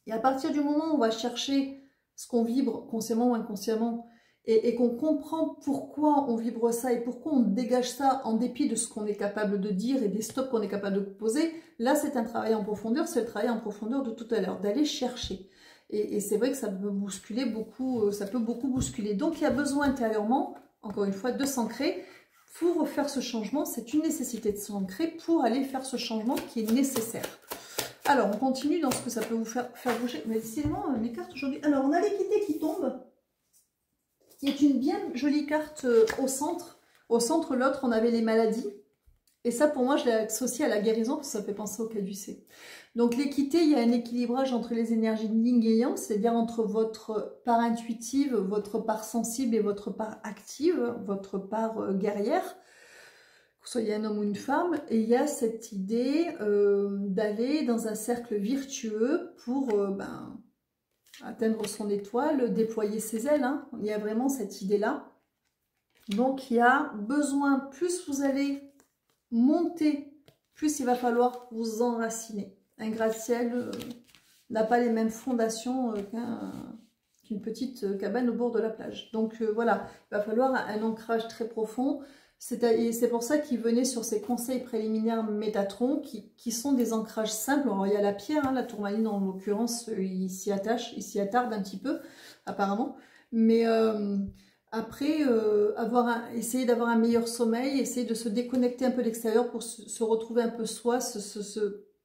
Et à partir du moment où on va chercher ce qu'on vibre, consciemment ou inconsciemment, et qu'on comprend pourquoi on vibre ça et pourquoi on dégage ça en dépit de ce qu'on est capable de dire et des stops qu'on est capable de poser, là c'est un travail en profondeur, c'est le travail en profondeur de tout à l'heure, d'aller chercher. Et c'est vrai que ça peut bousculer beaucoup, ça peut beaucoup bousculer. Donc il y a besoin intérieurement, encore une fois, de s'ancrer. Pour faire ce changement, c'est une nécessité de s'ancrer pour aller faire ce changement qui est nécessaire. Alors, on continue dans ce que ça peut vous faire bouger. Mais décidément, mes cartes aujourd'hui... Alors, on a l'équité qui tombe, qui est une bien jolie carte au centre. Au centre, l'autre, on avait les maladies. Et ça, pour moi, je l'ai associé à la guérison, parce que ça fait penser au caducée. Donc, l'équité, il y a un équilibrage entre les énergies de yin et yang, c'est-à-dire entre votre part intuitive, votre part sensible et votre part active, votre part guerrière, que vous soyez un homme ou une femme. Et il y a cette idée d'aller dans un cercle virtueux pour atteindre son étoile, déployer ses ailes. Hein. Il y a vraiment cette idée-là. Donc, il y a besoin, plus vous allez monter, plus il va falloir vous enraciner. Un gratte-ciel n'a pas les mêmes fondations qu'une petite cabane au bord de la plage. Donc voilà, il va falloir un ancrage très profond. C'est pour ça qu'il venait sur ces conseils préliminaires Métatron qui sont des ancrages simples. Alors il y a la pierre, hein, la tourmaline en l'occurrence, il s'y attache, il s'y attarde un petit peu apparemment. Mais après, essayer d'avoir un meilleur sommeil, essayer de se déconnecter un peu de l'extérieur pour se retrouver un peu soi.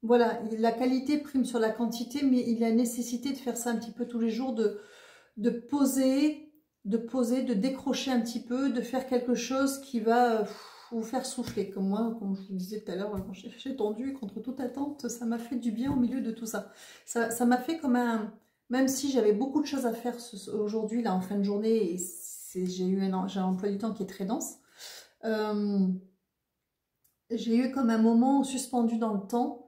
Voilà, la qualité prime sur la quantité, mais il y a nécessité de faire ça un petit peu tous les jours, de poser, de décrocher un petit peu, de faire quelque chose qui va vous faire souffler. Comme moi, comme je vous disais tout à l'heure, quand j'ai tendu contre toute attente, ça m'a fait du bien au milieu de tout ça. Ça m'a fait comme un... Même si j'avais beaucoup de choses à faire aujourd'hui, là, en fin de journée, et j'ai un emploi du temps qui est très dense, j'ai eu comme un moment suspendu dans le temps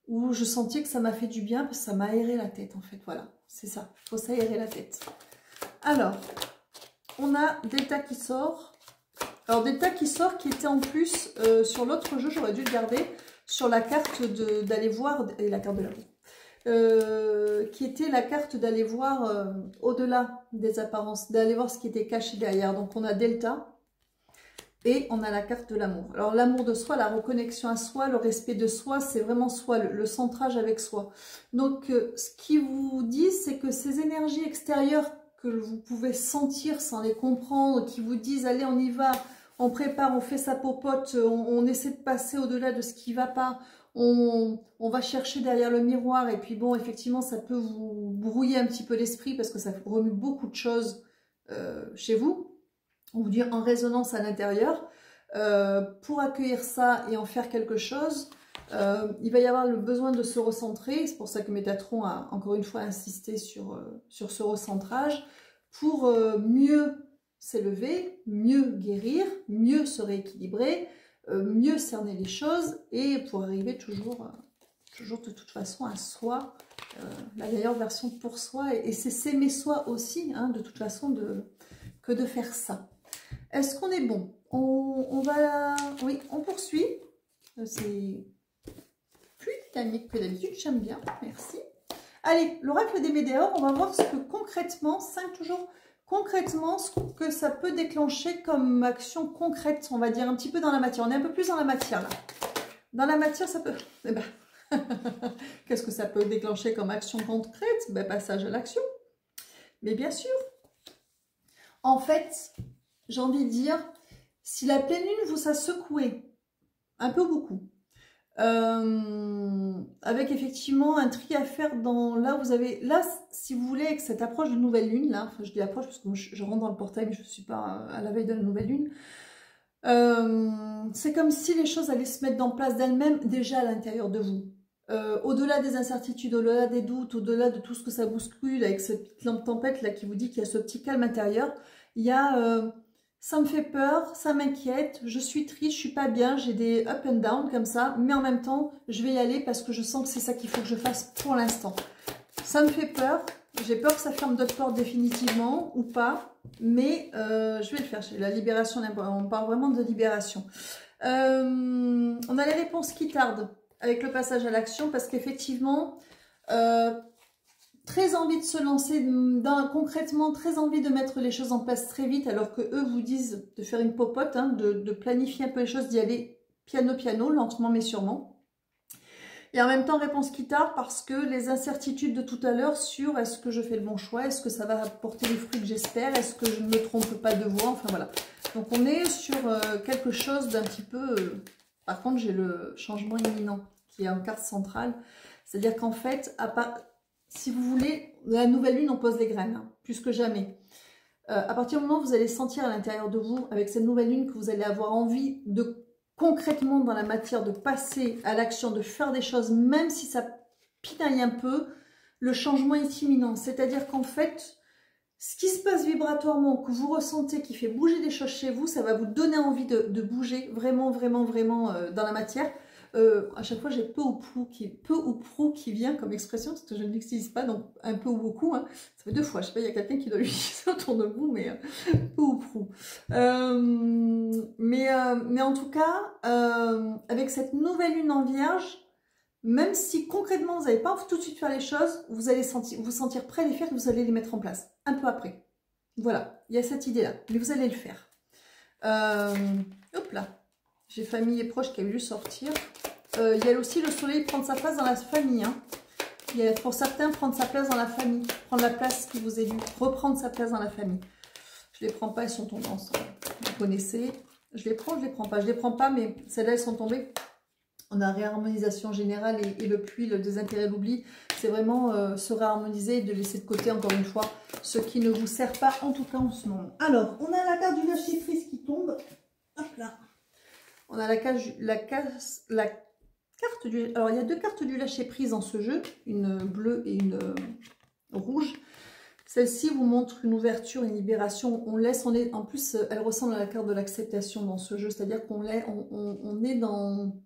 où je sentais que ça m'a fait du bien parce que ça m'a aéré la tête en fait, voilà, c'est ça, il faut s'aérer la tête. Alors, on a Delta qui sort. Alors Delta qui sort qui était en plus sur l'autre jeu, j'aurais dû le garder, sur la carte d'aller voir, et la carte de l'amour, qui était la carte d'aller voir au-delà des apparences, d'aller voir ce qui était caché derrière. Donc on a Delta. Et on a la carte de l'amour. Alors l'amour de soi, la reconnexion à soi, le respect de soi, c'est vraiment soi, le centrage avec soi. Donc ce qui vous dit, c'est que ces énergies extérieures que vous pouvez sentir sans les comprendre, qui vous disent allez on y va, on prépare, on fait sa popote, on essaie de passer au-delà de ce qui ne va pas, on va chercher derrière le miroir et puis bon effectivement ça peut vous brouiller un petit peu l'esprit parce que ça remue beaucoup de choses chez vous. On vous dit en résonance à l'intérieur, pour accueillir ça et en faire quelque chose, il va y avoir le besoin de se recentrer. C'est pour ça que Métatron a encore une fois insisté sur ce recentrage, pour mieux s'élever, mieux guérir, mieux se rééquilibrer, mieux cerner les choses et pour arriver toujours de toute façon à soi, la meilleure version pour soi. Et c'est s'aimer soi aussi, hein, de toute façon, que de faire ça. Est-ce qu'on est bon? On va... Oui, on poursuit. C'est plus dynamique que d'habitude, j'aime bien, merci. Allez, l'oracle des Médéors, on va voir ce que concrètement, 5 toujours, concrètement, ce que ça peut déclencher comme action concrète, on va dire un petit peu dans la matière. On est un peu plus dans la matière, là. Dans la matière, ça peut... Eh ben, qu'est-ce que ça peut déclencher comme action concrète? Ben, passage à l'action. Mais bien sûr. En fait... J'ai envie de dire, si la pleine lune vous a secoué, un peu beaucoup, avec effectivement un tri à faire dans, là vous avez, là si vous voulez avec cette approche de nouvelle lune, là, enfin je dis approche parce que moi, je rentre dans le portail mais je ne suis pas à la veille de la nouvelle lune, c'est comme si les choses allaient se mettre en place d'elles-mêmes déjà à l'intérieur de vous. Au-delà des incertitudes, au-delà des doutes, au-delà de tout ce que ça bouscule avec cette petite lampe tempête là qui vous dit qu'il y a ce petit calme intérieur, il y a Ça me fait peur, ça m'inquiète, je suis triste, je suis pas bien, j'ai des up and down comme ça, mais en même temps, je vais y aller parce que je sens que c'est ça qu'il faut que je fasse pour l'instant. Ça me fait peur, j'ai peur que ça ferme d'autres portes définitivement ou pas, mais je vais le faire. La libération, on parle vraiment de libération. On a les réponses qui tardent avec le passage à l'action parce qu'effectivement, très envie de se lancer concrètement, très envie de mettre les choses en place très vite, alors que eux vous disent de faire une popote, hein, de planifier un peu les choses, d'y aller piano piano, lentement mais sûrement. Et en même temps, réponse qui tarde parce que les incertitudes de tout à l'heure sur est-ce que je fais le bon choix, est-ce que ça va apporter les fruits que j'espère, est-ce que je ne me trompe pas de voie, enfin voilà. Donc on est sur quelque chose d'un petit peu... Par contre, j'ai le changement imminent qui est en carte centrale. C'est-à-dire qu'en fait, si vous voulez, la nouvelle lune, on pose les graines, hein, plus que jamais. À partir du moment où vous allez sentir à l'intérieur de vous, avec cette nouvelle lune, que vous allez avoir envie de concrètement dans la matière, de passer à l'action, de faire des choses, même si ça pinaille un peu, le changement est imminent. C'est-à-dire qu'en fait, ce qui se passe vibratoirement, que vous ressentez, qui fait bouger des choses chez vous, ça va vous donner envie de bouger vraiment, vraiment, vraiment dans la matière. À chaque fois, j'ai peu ou prou qui vient comme expression, parce que je ne l'utilise pas, donc un peu ou beaucoup. Hein. Ça fait 2 fois, je sais pas, il y a quelqu'un qui doit l'utiliser autour de vous, mais peu ou prou. Mais en tout cas, avec cette nouvelle lune en vierge, même si concrètement vous n'allez pas tout de suite faire les choses, vous allez vous sentir prêt à les faire et vous allez les mettre en place un peu après. Voilà, il y a cette idée-là, mais vous allez le faire. Hop là, j'ai famille et proches qui a vu sortir. Il y a aussi le soleil prendre sa place dans la famille. Hein. Il y a pour certains prendre sa place dans la famille, prendre la place qui vous est due, reprendre sa place dans la famille. Je ne les prends pas, elles sont tombées ensemble. Vous connaissez. Je les prends, je les prends pas. Je les prends pas, mais celles-là, elles sont tombées. On a réharmonisation générale et le puits, le désintérêt, l'oubli. C'est vraiment se réharmoniser et de laisser de côté, encore une fois, ce qui ne vous sert pas, en tout cas en ce moment. Alors, on a la carte du lâcher prise qui tombe. Hop là. On a la carte du... Alors, il y a 2 cartes du lâcher prise dans ce jeu. Une bleue et une rouge. Celle-ci vous montre une ouverture, une libération. En plus, elle ressemble à la carte de l'acceptation dans ce jeu. C'est-à-dire qu'on est dans...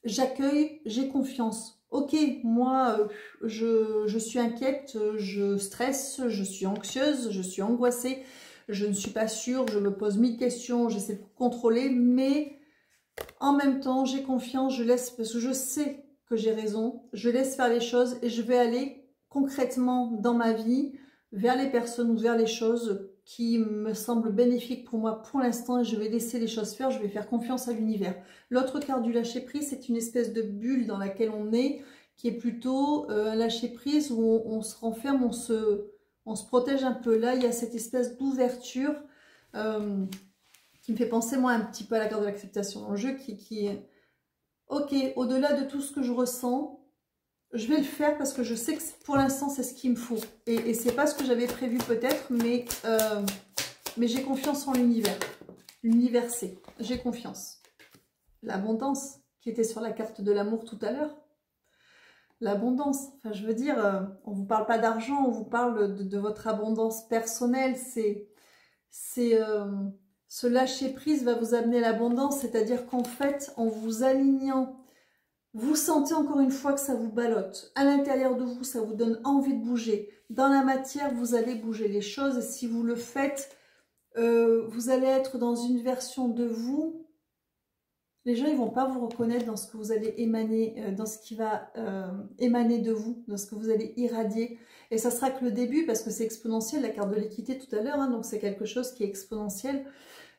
J'accueille, j'ai confiance. Ok, moi, je suis inquiète, je stresse, je suis anxieuse, je suis angoissée, je ne suis pas sûre, je me pose 1000 questions, j'essaie de contrôler, mais en même temps, j'ai confiance, je laisse, parce que je sais que j'ai raison, je laisse faire les choses et je vais aller concrètement dans ma vie vers les personnes ou vers les choses qui me semblent bénéfiques pour moi pour l'instant et je vais laisser les choses faire, je vais faire confiance à l'univers. L'autre carte du lâcher prise, c'est une espèce de bulle dans laquelle on est, qui est plutôt un lâcher prise où on se renferme, on se protège un peu. Là, il y a cette espèce d'ouverture qui me fait penser moi un petit peu à la carte de l'acceptation dans le jeu qui est ok, au-delà de tout ce que je ressens, je vais le faire parce que je sais que pour l'instant c'est ce qu'il me faut. Et c'est pas ce que j'avais prévu peut-être, mais j'ai confiance en l'univers. L'univers sait, j'ai confiance. L'abondance qui était sur la carte de l'amour tout à l'heure. L'abondance, enfin je veux dire, on vous parle pas d'argent, on vous parle de votre abondance personnelle. Ce lâcher prise va vous amener l'abondance, c'est-à-dire qu'en fait, en vous alignant, vous sentez encore une fois que ça vous ballotte. À l'intérieur de vous, ça vous donne envie de bouger. Dans la matière, vous allez bouger les choses. Et si vous le faites, vous allez être dans une version de vous. Les gens, ils vont pas vous reconnaître dans ce que vous allez émaner, dans ce qui va émaner de vous, dans ce que vous allez irradier. Et ça sera que le début, parce que c'est exponentiel, la carte de l'équité tout à l'heure. Hein, donc, c'est quelque chose qui est exponentiel.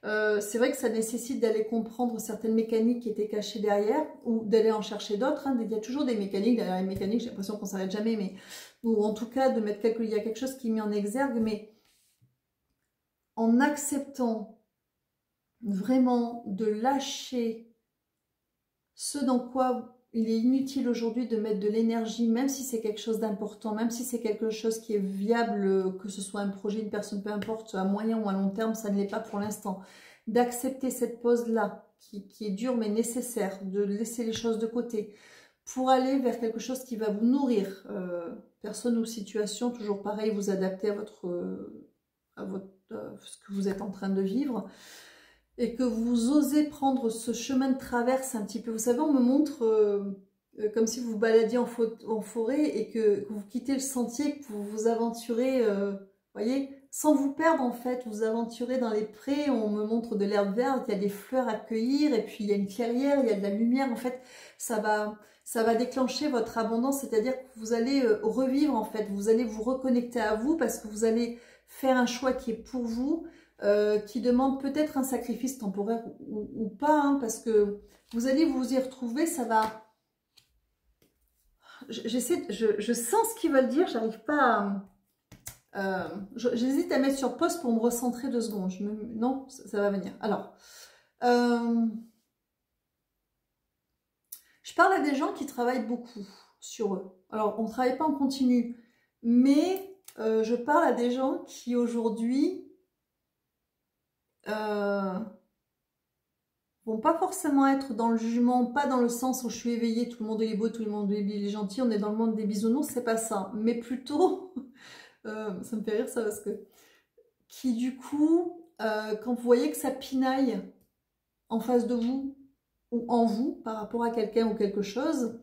C'est vrai que ça nécessite d'aller comprendre certaines mécaniques qui étaient cachées derrière ou d'aller en chercher d'autres. Hein. Il y a toujours des mécaniques, derrière les mécaniques, j'ai l'impression qu'on ne s'arrête jamais, mais ou en tout cas de mettre il y a quelque chose qui est mis en exergue, mais en acceptant vraiment de lâcher ce dans quoi il est inutile aujourd'hui de mettre de l'énergie, même si c'est quelque chose d'important, même si c'est quelque chose qui est viable, que ce soit un projet, une personne, peu importe, à moyen ou à long terme, ça ne l'est pas pour l'instant. D'accepter cette pause-là, qui est dure mais nécessaire, de laisser les choses de côté, pour aller vers quelque chose qui va vous nourrir. Personne ou situation, toujours pareil, vous adaptez à votre ce que vous êtes en train de vivre, et que vous osez prendre ce chemin de traverse un petit peu. Vous savez, on me montre comme si vous vous baladiez en forêt et que vous quittez le sentier, que vous vous aventurez, voyez, sans vous perdre en fait, vous aventurez dans les prés, on me montre de l'herbe verte, il y a des fleurs à cueillir, et puis il y a une clairière, il y a de la lumière, en fait, ça va déclencher votre abondance, c'est-à-dire que vous allez revivre en fait, vous allez vous reconnecter à vous parce que vous allez faire un choix qui est pour vous, qui demande peut-être un sacrifice temporaire ou pas, hein, parce que vous allez vous y retrouver, ça va... je sens ce qu'ils veulent dire, j'arrive pas à... j'hésite à mettre sur pause pour me recentrer 2 secondes. Non, ça va venir. Alors, je parle à des gens qui travaillent beaucoup sur eux. Alors, on ne travaille pas en continu, mais je parle à des gens qui aujourd'hui vont pas forcément être dans le jugement, pas dans le sens où je suis éveillée, tout le monde est beau, tout le monde est gentil, on est dans le monde des bisounours, c'est pas ça. Mais plutôt, ça me fait rire ça parce que, qui du coup, quand vous voyez que ça pinaille en face de vous, ou en vous, par rapport à quelqu'un ou quelque chose,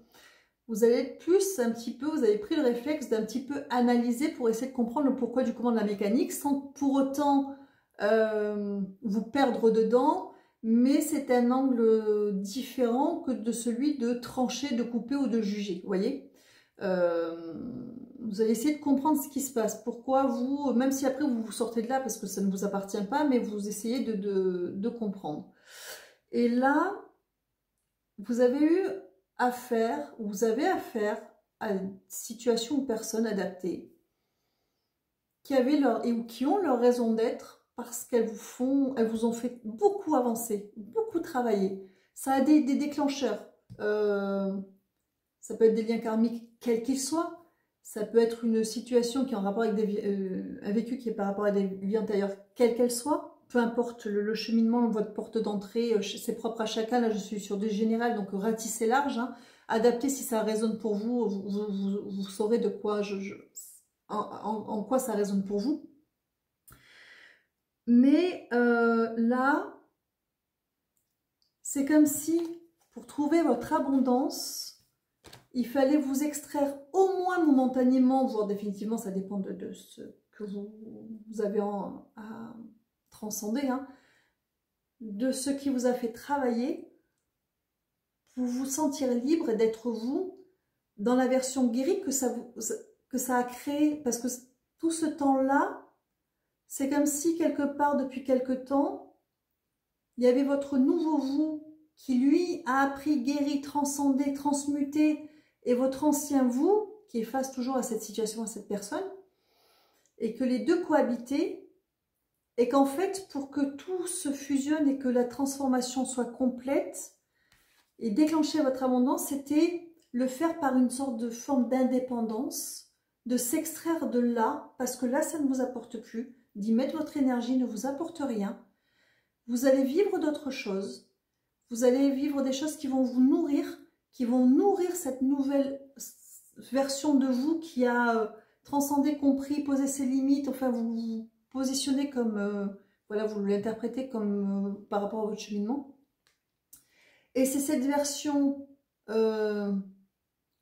vous allez être plus un petit peu, vous avez pris le réflexe d'un petit peu analyser pour essayer de comprendre le pourquoi du comment de la mécanique, sans pour autant vous perdre dedans, mais c'est un angle différent que de celui de trancher, de couper ou de juger, vous voyez. Vous allez essayer de comprendre ce qui se passe, pourquoi vous, même si après vous vous sortez de là parce que ça ne vous appartient pas, mais vous essayez de comprendre. Et là, vous avez eu affaire, vous avez affaire à une situation ou personne adaptée qui avaient ou qui ont leur raison d'être parce qu'elles vous ont fait beaucoup avancer, beaucoup travailler. Ça a des déclencheurs. Ça peut être des liens karmiques, quels qu'ils soient. Ça peut être une situation qui est en rapport avec un vécu qui est par rapport à des vies antérieures, quelles qu'elles soient. Peu importe le cheminement, votre porte d'entrée, c'est propre à chacun. Là, je suis sur du général, donc ratissez large. Hein. Adaptez si ça résonne pour vous. Vous saurez de quoi en quoi ça résonne pour vous. Mais là, c'est comme si, pour trouver votre abondance, il fallait vous extraire au moins momentanément, voire définitivement, ça dépend de ce que vous avez à transcender, hein, de ce qui vous a fait travailler pour vous sentir libre d'être vous dans la version guérie que ça a créé. Parce que tout ce temps-là, c'est comme si quelque part, depuis quelque temps, il y avait votre nouveau vous qui, lui, a appris, guéri, transcendé, transmuté, et votre ancien vous qui est face toujours à cette situation, à cette personne, et que les deux cohabitaient, et qu'en fait, pour que tout se fusionne et que la transformation soit complète, et déclencher votre abondance, c'était le faire par une sorte de forme d'indépendance, de s'extraire de là, parce que là, ça ne vous apporte plus, d'y mettre votre énergie ne vous apporte rien. Vous allez vivre d'autres choses, vous allez vivre des choses qui vont vous nourrir, qui vont nourrir cette nouvelle version de vous qui a transcendé, compris, posé ses limites, enfin vous vous positionnez comme, voilà, vous l'interprétez comme par rapport à votre cheminement. Et c'est cette version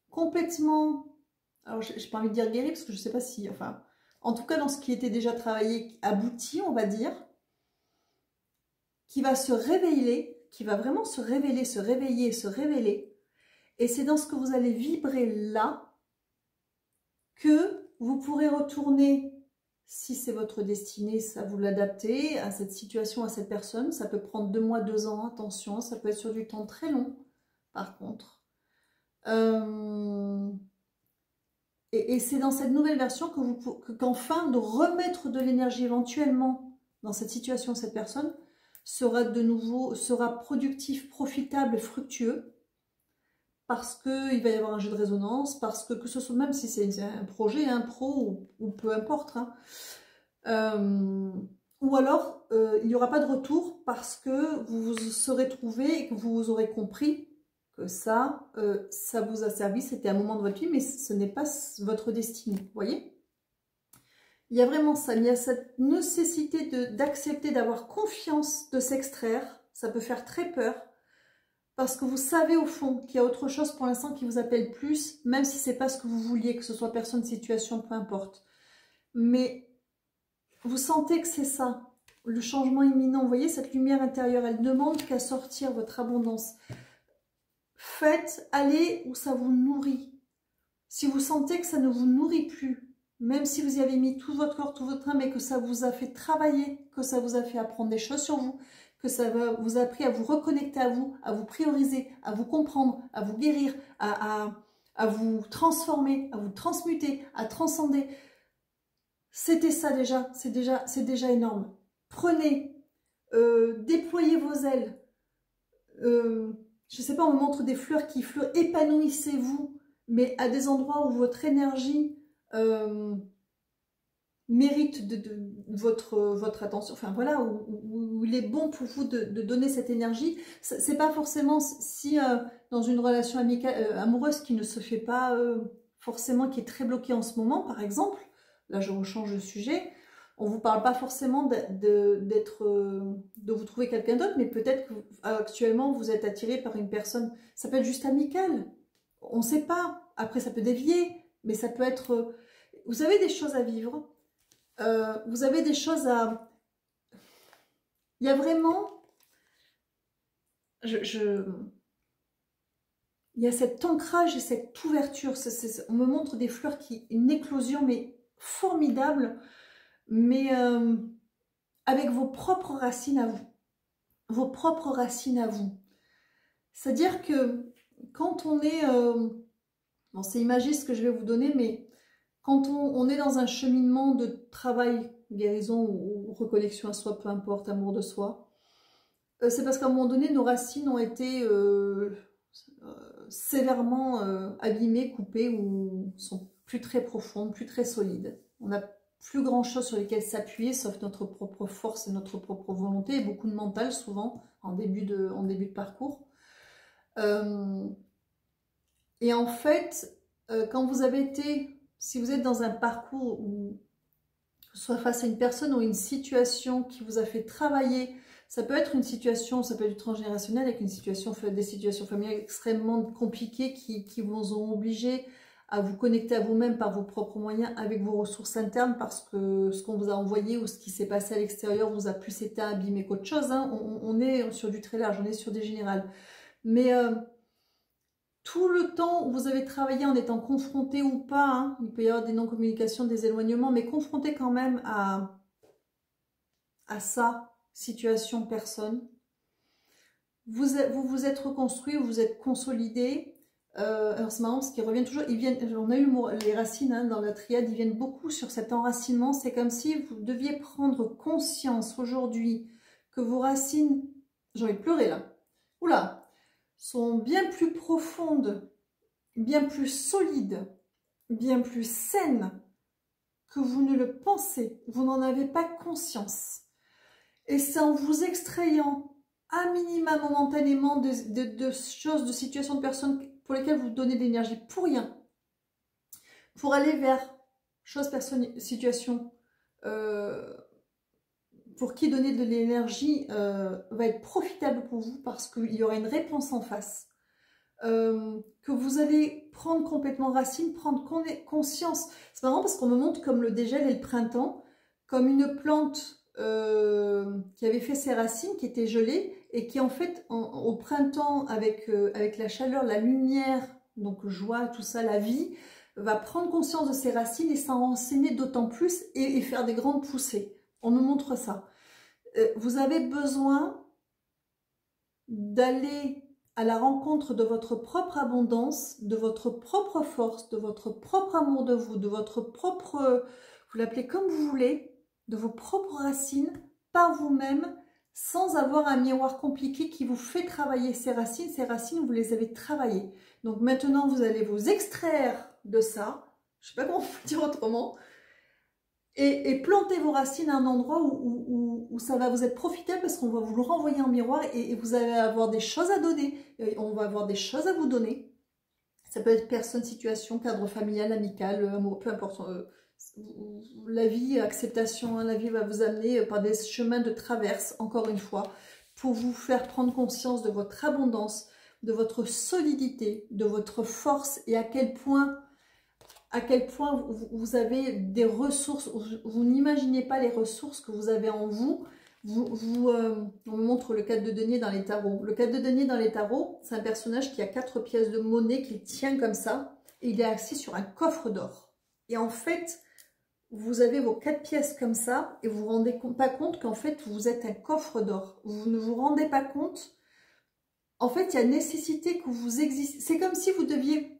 complètement, alors j'ai pas envie de dire guérie parce que je sais pas si, enfin, en tout cas dans ce qui était déjà travaillé, abouti, on va dire, qui va se révéler, qui va vraiment se révéler, se réveiller, se révéler. Et c'est dans ce que vous allez vibrer là que vous pourrez retourner, si c'est votre destinée, ça vous l'adaptez à cette situation, à cette personne. Ça peut prendre 2 mois, 2 ans, attention, ça peut être sur du temps très long, par contre. Et c'est dans cette nouvelle version qu'enfin, de remettre de l'énergie éventuellement dans cette situation, cette personne, sera productif, profitable, fructueux, parce qu'il va y avoir un jeu de résonance, parce que ce soit, même si c'est un projet, un pro, ou peu importe, hein, ou alors il n'y aura pas de retour parce que vous vous serez trouvé et que vous aurez compris que ça vous a servi, c'était un moment de votre vie, mais ce n'est pas votre destinée, vous voyez? Il y a vraiment ça, il y a cette nécessité d'accepter, d'avoir confiance, de s'extraire. Ça peut faire très peur, parce que vous savez au fond qu'il y a autre chose pour l'instant qui vous appelle plus, même si ce n'est pas ce que vous vouliez, que ce soit personne, situation, peu importe. Mais vous sentez que c'est ça, le changement imminent. Vous voyez, cette lumière intérieure, elle ne demande qu'à sortir votre abondance. Faites, allez où ça vous nourrit. Si vous sentez que ça ne vous nourrit plus, même si vous y avez mis tout votre corps, tout votre âme, mais que ça vous a fait travailler, que ça vous a fait apprendre des choses sur vous, que ça vous a appris à vous reconnecter à vous prioriser, à vous comprendre, à vous guérir, à vous transformer, à vous transmuter, à transcender. C'était ça déjà, c'est déjà énorme. Prenez, déployez vos ailes. Je ne sais pas, on me montre des fleurs qui fleurent, épanouissez-vous, mais à des endroits où votre énergie mérite votre attention, enfin voilà, où il est bon pour vous de donner cette énergie. C'est pas forcément si dans une relation amicale, amoureuse qui ne se fait pas forcément, qui est très bloquée en ce moment, par exemple, là je rechange de sujet, on vous parle pas forcément de vous trouver quelqu'un d'autre, mais peut-être qu'actuellement vous êtes attiré par une personne, ça peut être juste amical, on ne sait pas, après ça peut dévier, mais ça peut être, vous avez des choses à vivre, vous avez des choses à... Il y a vraiment... Il y a cet ancrage et cette ouverture. On me montre des fleurs une éclosion, mais formidable, mais avec vos propres racines à vous. Vos propres racines à vous. C'est-à-dire que quand on est... bon, c'est imagé ce que je vais vous donner, mais quand on est dans un cheminement de travail, guérison ou reconnexion à soi, peu importe, amour de soi, c'est parce qu'à un moment donné, nos racines ont été sévèrement abîmées, coupées, ou sont plus très profondes, plus très solides. On n'a plus grand chose sur lesquelles s'appuyer, sauf notre propre force et notre propre volonté, et beaucoup de mental souvent, en début de parcours. Et en fait, quand vous avez été... Si vous êtes dans un parcours où, que ce soit face à une personne ou une situation qui vous a fait travailler, ça peut être une situation, ça peut être du transgénérationnel avec des situations familiales extrêmement compliquées qui vous ont obligé à vous connecter à vous-même par vos propres moyens, avec vos ressources internes, parce que ce qu'on vous a envoyé ou ce qui s'est passé à l'extérieur vous a plus été abîmé qu'autre chose. Hein. On est sur du très large, on est sur des générales. Mais... tout le temps où vous avez travaillé en étant confronté ou pas, hein, il peut y avoir des non-communications, des éloignements, mais confronté quand même à ça, situation, personne, vous vous êtes reconstruit, vous vous êtes consolidé. Alors c'est marrant parce qu'ils reviennent toujours, on a eu les racines hein, dans la triade, ils viennent beaucoup sur cet enracinement. C'est comme si vous deviez prendre conscience aujourd'hui que vos racines, j'ai envie de pleurer là, oula, sont bien plus profondes, bien plus solides, bien plus saines que vous ne le pensez. Vous n'en avez pas conscience. Et c'est en vous extrayant à minima momentanément de choses, de situations, de personnes pour lesquelles vous donnez de l'énergie pour rien, pour aller vers choses, personnes, situations, pour qui donner de l'énergie va être profitable pour vous parce qu'il y aura une réponse en face. Que vous allez prendre complètement racine, prendre conscience. C'est marrant parce qu'on me montre comme le dégel et le printemps, comme une plante qui avait fait ses racines, qui était gelée, et qui en fait, au printemps, avec la chaleur, la lumière, donc joie, tout ça, la vie, va prendre conscience de ses racines et s'en renseigner d'autant plus et faire des grandes poussées. On me montre ça. Vous avez besoin d'aller à la rencontre de votre propre abondance, de votre propre force, de votre propre amour de vous, de votre propre, vous l'appelez comme vous voulez, de vos propres racines, par vous-même, sans avoir un miroir compliqué qui vous fait travailler ces racines, vous les avez travaillées. Donc maintenant, vous allez vous extraire de ça, je ne sais pas comment vous dire autrement, et planter vos racines à un endroit où ça va vous être profitable parce qu'on va vous le renvoyer en miroir et vous allez avoir des choses à donner. On va avoir des choses à vous donner. Ça peut être personne, situation, cadre familial, amical, amoureux, peu importe. La vie, acceptation, hein, la vie va vous amener par des chemins de traverse, encore une fois, pour vous faire prendre conscience de votre abondance, de votre solidité, de votre force et à quel point vous avez des ressources, vous n'imaginez pas les ressources que vous avez en vous. On montre le 4 de denier dans les tarots. Le 4 de denier dans les tarots, c'est un personnage qui a 4 pièces de monnaie qu'il tient comme ça, et il est assis sur un coffre d'or. Et en fait, vous avez vos 4 pièces comme ça, et vous ne vous rendez pas compte qu'en fait, vous êtes un coffre d'or. Vous ne vous rendez pas compte. En fait, il y a nécessité que vous existiez. C'est comme si vous deviez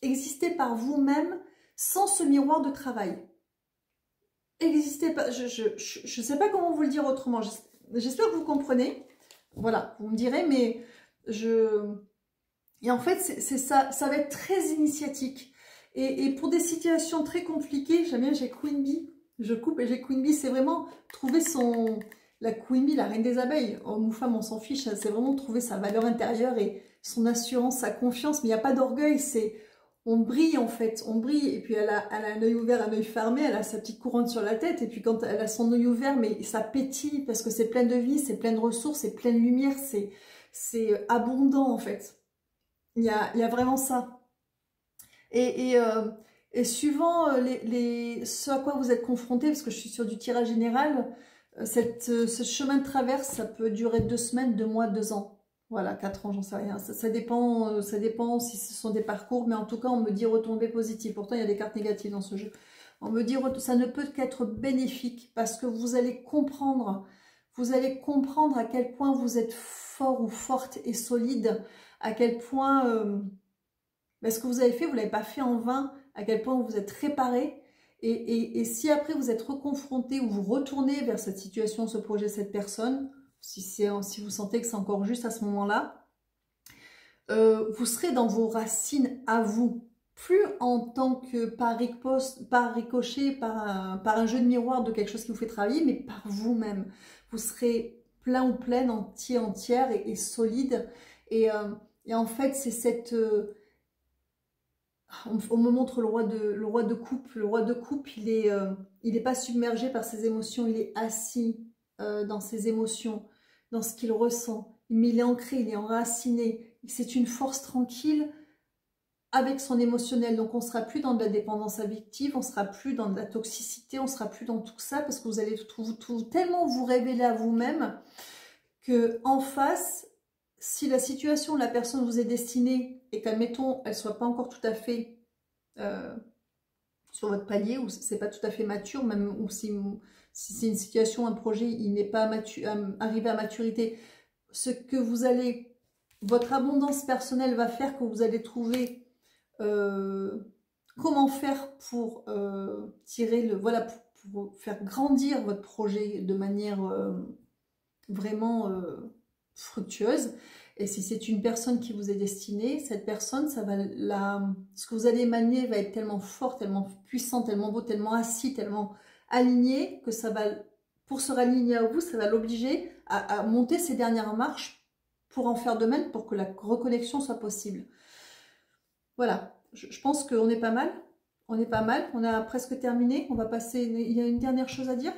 exister par vous-même sans ce miroir de travail. Existez pas, je sais pas comment vous le dire autrement. J'espère que vous comprenez. Voilà, vous me direz, mais Et en fait, c'est ça, ça va être très initiatique. Et pour des situations très compliquées, j'aime bien, j'ai Queen Bee. Je coupe et j'ai Queen Bee. C'est vraiment trouver la Queen Bee, la reine des abeilles. Homme ou femme, on s'en fiche. C'est vraiment trouver sa valeur intérieure et son assurance, sa confiance. Mais il n'y a pas d'orgueil, on brille en fait, on brille. Et puis elle a un œil ouvert, un œil fermé, elle a sa petite couronne sur la tête. Et puis quand elle a son œil ouvert, mais ça pétille parce que c'est plein de vie, c'est plein de ressources, c'est plein de lumière, c'est abondant en fait. Il y a vraiment ça. Et suivant ce à quoi vous êtes confronté, parce que je suis sur du tirage général, ce chemin de traverse, ça peut durer 2 semaines, 2 mois, 2 ans. Voilà, 4 ans, j'en sais rien. Ça dépend si ce sont des parcours, mais en tout cas, on me dit retombées positives. Pourtant, il y a des cartes négatives dans ce jeu. On me dit ça ne peut qu'être bénéfique parce que vous allez comprendre à quel point vous êtes fort ou forte et solide, à quel point ce que vous avez fait, vous ne l'avez pas fait en vain, à quel point vous êtes réparé. Et si après vous êtes reconfronté ou vous retournez vers cette situation, ce projet, cette personne, si vous sentez que c'est encore juste à ce moment-là, vous serez dans vos racines à vous. Plus en tant que par ricochet, par un jeu de miroir de quelque chose qui vous fait travailler, mais par vous-même. Vous serez plein ou pleine, entier, entière et solide. Et en fait, c'est cette... on me montre le roi de coupe. Le roi de coupe, il est pas submergé par ses émotions, il est assis dans ses émotions, dans ce qu'il ressent. Mais il est ancré, il est enraciné. C'est une force tranquille avec son émotionnel. Donc on ne sera plus dans de la dépendance affective, on ne sera plus dans de la toxicité, on ne sera plus dans tout ça parce que vous allez tellement vous révéler à vous-même que en face, si la situation, la personne vous est destinée et qu'admettons, elle ne soit pas encore tout à fait sur votre palier ou c'est pas tout à fait mature, même ou si c'est une situation, un projet, il n'est pas arrivé à maturité, votre abondance personnelle va faire que vous allez trouver comment faire pour pour faire grandir votre projet de manière vraiment fructueuse. Et si c'est une personne qui vous est destinée, cette personne, ce que vous allez émaner va être tellement fort, tellement puissant, tellement beau, tellement assis, tellement aligné, que pour se raligner à vous, ça va l'obliger à monter ses dernières marches pour en faire de même, pour que la reconnexion soit possible. Voilà, je pense qu'on est pas mal. On est pas mal, on a presque terminé. On va passer, il y a une dernière chose à dire.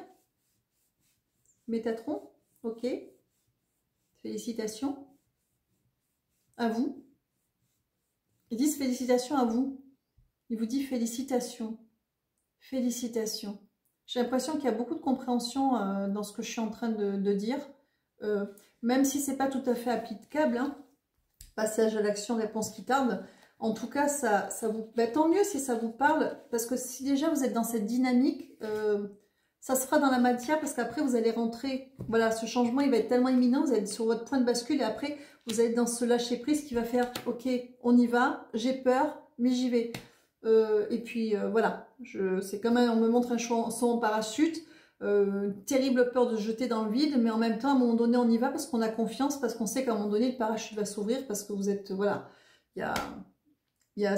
Métatron, ok. Félicitations. À vous. Ils disent félicitations à vous. Il vous dit félicitations. Félicitations. J'ai l'impression qu'il y a beaucoup de compréhension dans ce que je suis en train de dire. Même si c'est pas tout à fait applicable, hein. Passage à l'action, réponse qui tarde. En tout cas, ça vous... tant mieux si ça vous parle, parce que si déjà vous êtes dans cette dynamique, ça se fera dans la matière, parce qu'après vous allez rentrer, voilà, ce changement il va être tellement imminent, vous allez être sur votre point de bascule, et après vous allez être dans ce lâcher prise qui va faire, ok, on y va, j'ai peur, mais j'y vais. Et puis voilà, c'est comme on me montre un saut en parachute, terrible peur de se jeter dans le vide, mais en même temps, à un moment donné, on y va parce qu'on a confiance, parce qu'on sait qu'à un moment donné, le parachute va s'ouvrir, parce que vous êtes, voilà, il y a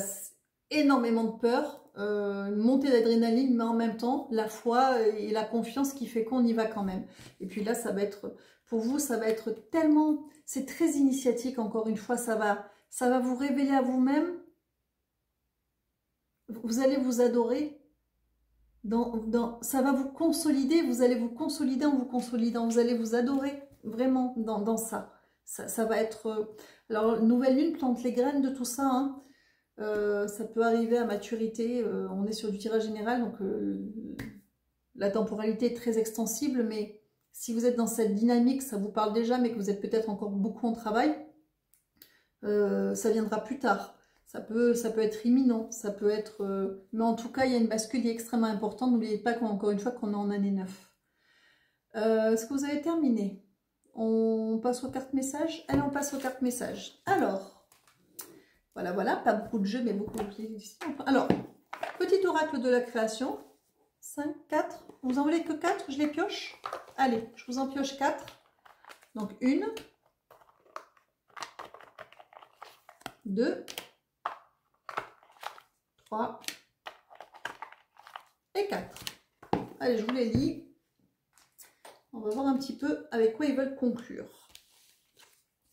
énormément de peur, une montée d'adrénaline, mais en même temps, la foi et la confiance qui fait qu'on y va quand même. Et puis là, ça va être, pour vous, ça va être tellement, c'est très initiatique, encore une fois, ça va vous révéler à vous-même. Vous allez vous adorer, ça va vous consolider, vous allez vous consolider en vous consolidant, vous allez vous adorer vraiment dans ça. Ça va être... alors, nouvelle lune plante les graines de tout ça, hein. Ça peut arriver à maturité, on est sur du tirage général, donc la temporalité est très extensible, mais si vous êtes dans cette dynamique, ça vous parle déjà, mais que vous êtes peut-être encore beaucoup en travail, ça viendra plus tard. Ça peut être imminent, ça peut être... mais en tout cas, il y a une bascule qui est extrêmement importante. N'oubliez pas qu'encore une fois qu'on est en année 9. Est-ce que vous avez terminé? On passe aux cartes messages? Allez, on passe aux cartes messages. Alors, voilà, pas beaucoup de jeux, mais beaucoup de... Alors, petit oracle de la création. 5, 4. Vous en voulez que 4? Je les pioche? Allez, je vous en pioche 4. Donc, 1, 2, 3 et 4. Allez, je vous les lis. On va voir un petit peu avec quoi ils veulent conclure.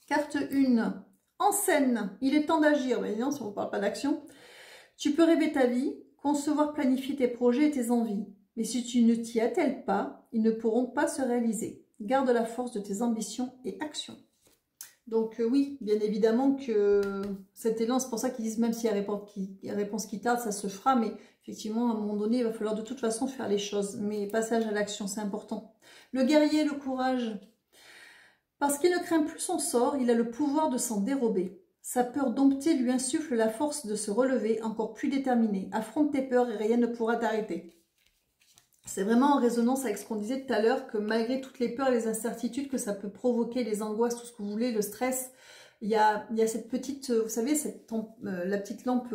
Carte 1. En scène, il est temps d'agir. Ben, non, si on ne parle pas d'action. Tu peux rêver ta vie, concevoir, planifier tes projets et tes envies. Mais si tu ne t'y attelles pas, ils ne pourront pas se réaliser. Garde la force de tes ambitions et actions. Donc oui, bien évidemment que cet élan, c'est pour ça qu'ils disent même s'il y a réponse qui tarde, ça se fera, mais effectivement, à un moment donné, il va falloir de toute façon faire les choses. Mais passage à l'action, c'est important. Le guerrier, le courage, parce qu'il ne craint plus son sort, il a le pouvoir de s'en dérober. Sa peur domptée lui insuffle la force de se relever, encore plus déterminé. Affronte tes peurs et rien ne pourra t'arrêter. C'est vraiment en résonance avec ce qu'on disait tout à l'heure, que malgré toutes les peurs et les incertitudes que ça peut provoquer, les angoisses, tout ce que vous voulez, le stress, il y a cette petite, vous savez, la petite lampe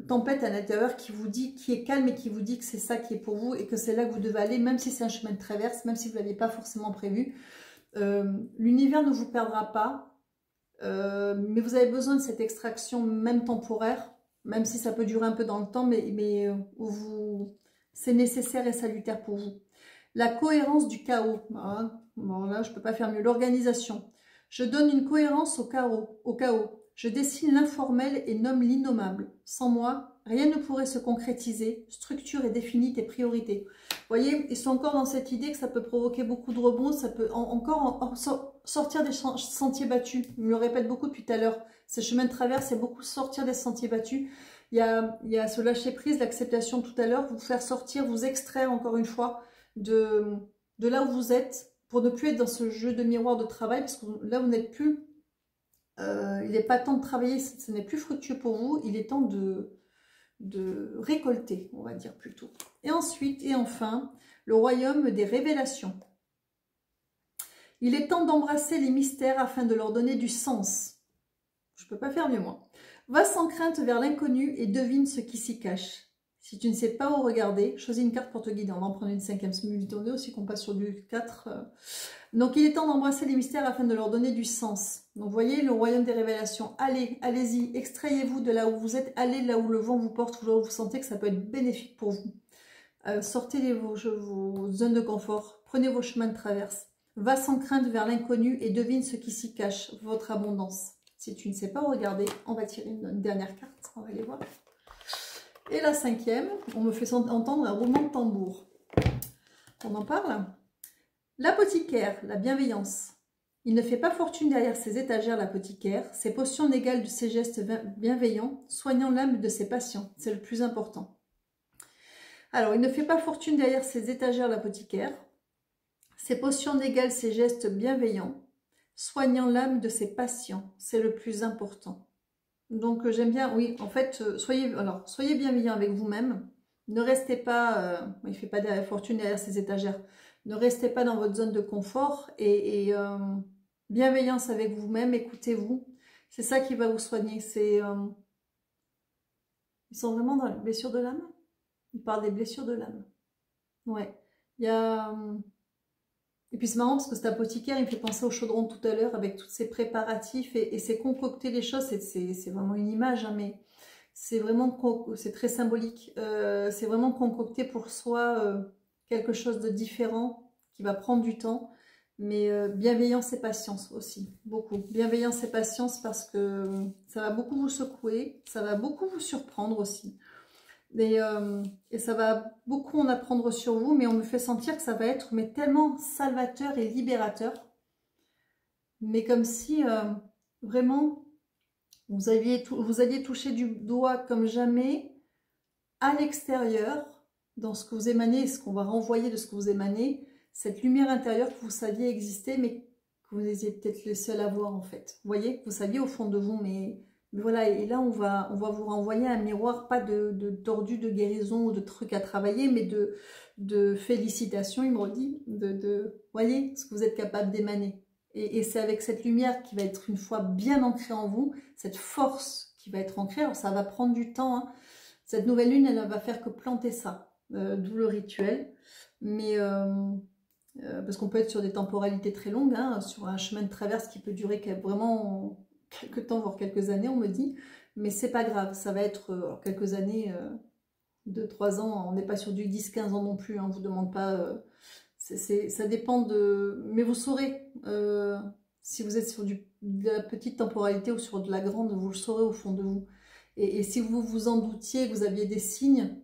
tempête à l'intérieur qui vous dit, qui est calme et qui vous dit que c'est ça qui est pour vous et que c'est là que vous devez aller, même si c'est un chemin de traverse, même si vous ne l'aviez pas forcément prévu. L'univers ne vous perdra pas, mais vous avez besoin de cette extraction, même temporaire, même si ça peut durer un peu dans le temps, mais c'est nécessaire et salutaire pour vous. La cohérence du chaos. Hein, bon, là, je ne peux pas faire mieux. L'organisation. Je donne une cohérence au chaos. Je dessine l'informel et nomme l'innommable. Sans moi, rien ne pourrait se concrétiser. Structure et définis tes priorités. Vous voyez, ils sont encore dans cette idée que ça peut provoquer beaucoup de rebonds. Ça peut encore sortir des sentiers battus. Je me le répète beaucoup depuis tout à l'heure. Ces chemins de traverse, c'est beaucoup sortir des sentiers battus. Il y a ce lâcher prise, l'acceptation tout à l'heure, vous faire sortir, vous extraire encore une fois de là où vous êtes pour ne plus être dans ce jeu de miroir de travail parce que là vous n'êtes plus, il n'est pas temps de travailler, ce n'est plus fructueux pour vous, il est temps de récolter, on va dire plutôt. Et ensuite et enfin, le royaume des révélations. Il est temps d'embrasser les mystères afin de leur donner du sens. Je ne peux pas faire mieux moi. Va sans crainte vers l'inconnu et devine ce qui s'y cache. Si tu ne sais pas où regarder, choisis une carte pour te guider. On va en prendre une 5e simultanée aussi qu'on passe sur du 4. Donc il est temps d'embrasser les mystères afin de leur donner du sens. Donc vous voyez le royaume des révélations. Allez-y, extrayez-vous de là où vous êtes. Allez là où le vent vous porte, où vous sentez que ça peut être bénéfique pour vous. Sortez vos zones de confort. Prenez vos chemins de traverse. Va sans crainte vers l'inconnu et devine ce qui s'y cache, votre abondance. Si tu ne sais pas où regarder, on va tirer une dernière carte, on va aller voir. Et la 5e, on me fait entendre un roulement de tambour. On en parle? L'apothicaire, la bienveillance. Il ne fait pas fortune derrière ses étagères, l'apothicaire. Ses potions n'égalent de ses gestes bienveillants, soignant l'âme de ses patients. C'est le plus important. Alors, il ne fait pas fortune derrière ses étagères, l'apothicaire. Ses potions n'égalent ses gestes bienveillants, soignant l'âme de ses patients, c'est le plus important. Donc j'aime bien, oui, en fait, soyez bienveillant avec vous-même. Ne restez pas, il ne fait pas de fortune derrière ses étagères. Ne restez pas dans votre zone de confort et bienveillance avec vous-même, écoutez-vous. C'est ça qui va vous soigner. Ils sont vraiment dans les blessures de l'âme. Ils parlent des blessures de l'âme. Ouais, il y a... Et puis c'est marrant parce que cet apothicaire, il me fait penser au chaudron tout à l'heure avec tous ces préparatifs et c'est concocter les choses, c'est vraiment une image, hein, mais c'est vraiment, c'est très symbolique. C'est vraiment concocter pour soi quelque chose de différent qui va prendre du temps, mais bienveillance et patience aussi, beaucoup. Bienveillance et patience parce que ça va beaucoup vous secouer, ça va beaucoup vous surprendre aussi. Et ça va beaucoup en apprendre sur vous, mais on me fait sentir que ça va être mais tellement salvateur et libérateur. Mais comme si vraiment vous alliez toucher du doigt comme jamais à l'extérieur, dans ce que vous émanez, ce qu'on va renvoyer de ce que vous émanez, cette lumière intérieure que vous saviez exister, mais que vous étiez peut-être les seuls à voir en fait. Vous voyez, vous saviez au fond de vous, mais voilà, et là on va vous renvoyer un miroir, pas de tordu, de guérison ou de trucs à travailler, mais de félicitations, il me redit, voyez, ce que vous êtes capable d'émaner. Et c'est avec cette lumière qui va être une fois bien ancrée en vous, cette force qui va être ancrée, alors ça va prendre du temps, hein. Cette nouvelle lune, elle va faire que planter ça, d'où le rituel, mais parce qu'on peut être sur des temporalités très longues, hein, sur un chemin de traverse qui peut durer vraiment quelques temps, voire quelques années, on me dit, mais c'est pas grave, ça va être quelques années, 2-3 ans, on n'est pas sur du 10-15 ans non plus, hein, on ne vous demande pas, ça dépend de... Mais vous saurez, si vous êtes sur de la petite temporalité ou sur de la grande, vous le saurez au fond de vous. Et si vous vous en doutiez, que vous aviez des signes,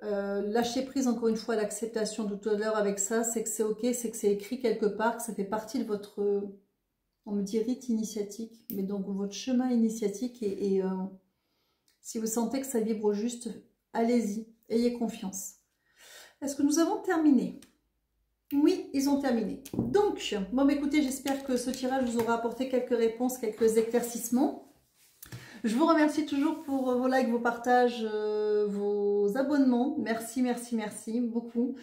lâchez prise encore une fois l'acceptation de tout à l'heure avec ça, c'est que c'est ok, c'est que c'est écrit quelque part, que ça fait partie de votre, on me dit rite initiatique, mais donc votre chemin initiatique et si vous sentez que ça vibre juste, allez-y, ayez confiance. Est-ce que nous avons terminé? Oui, ils ont terminé. Donc, bon, écoutez, j'espère que ce tirage vous aura apporté quelques réponses, quelques éclaircissements. Je vous remercie toujours pour vos likes, vos partages, vos abonnements. Merci, merci, merci beaucoup.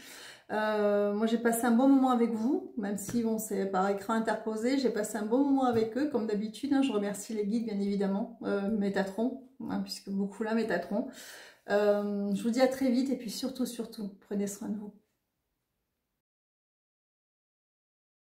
Moi, j'ai passé un bon moment avec vous, même si bon, c'est par écran interposé. J'ai passé un bon moment avec eux, comme d'habitude. Hein, je remercie les guides, bien évidemment, Métatron, hein, puisque beaucoup là, Métatron. Je vous dis à très vite et puis surtout, surtout, prenez soin de vous.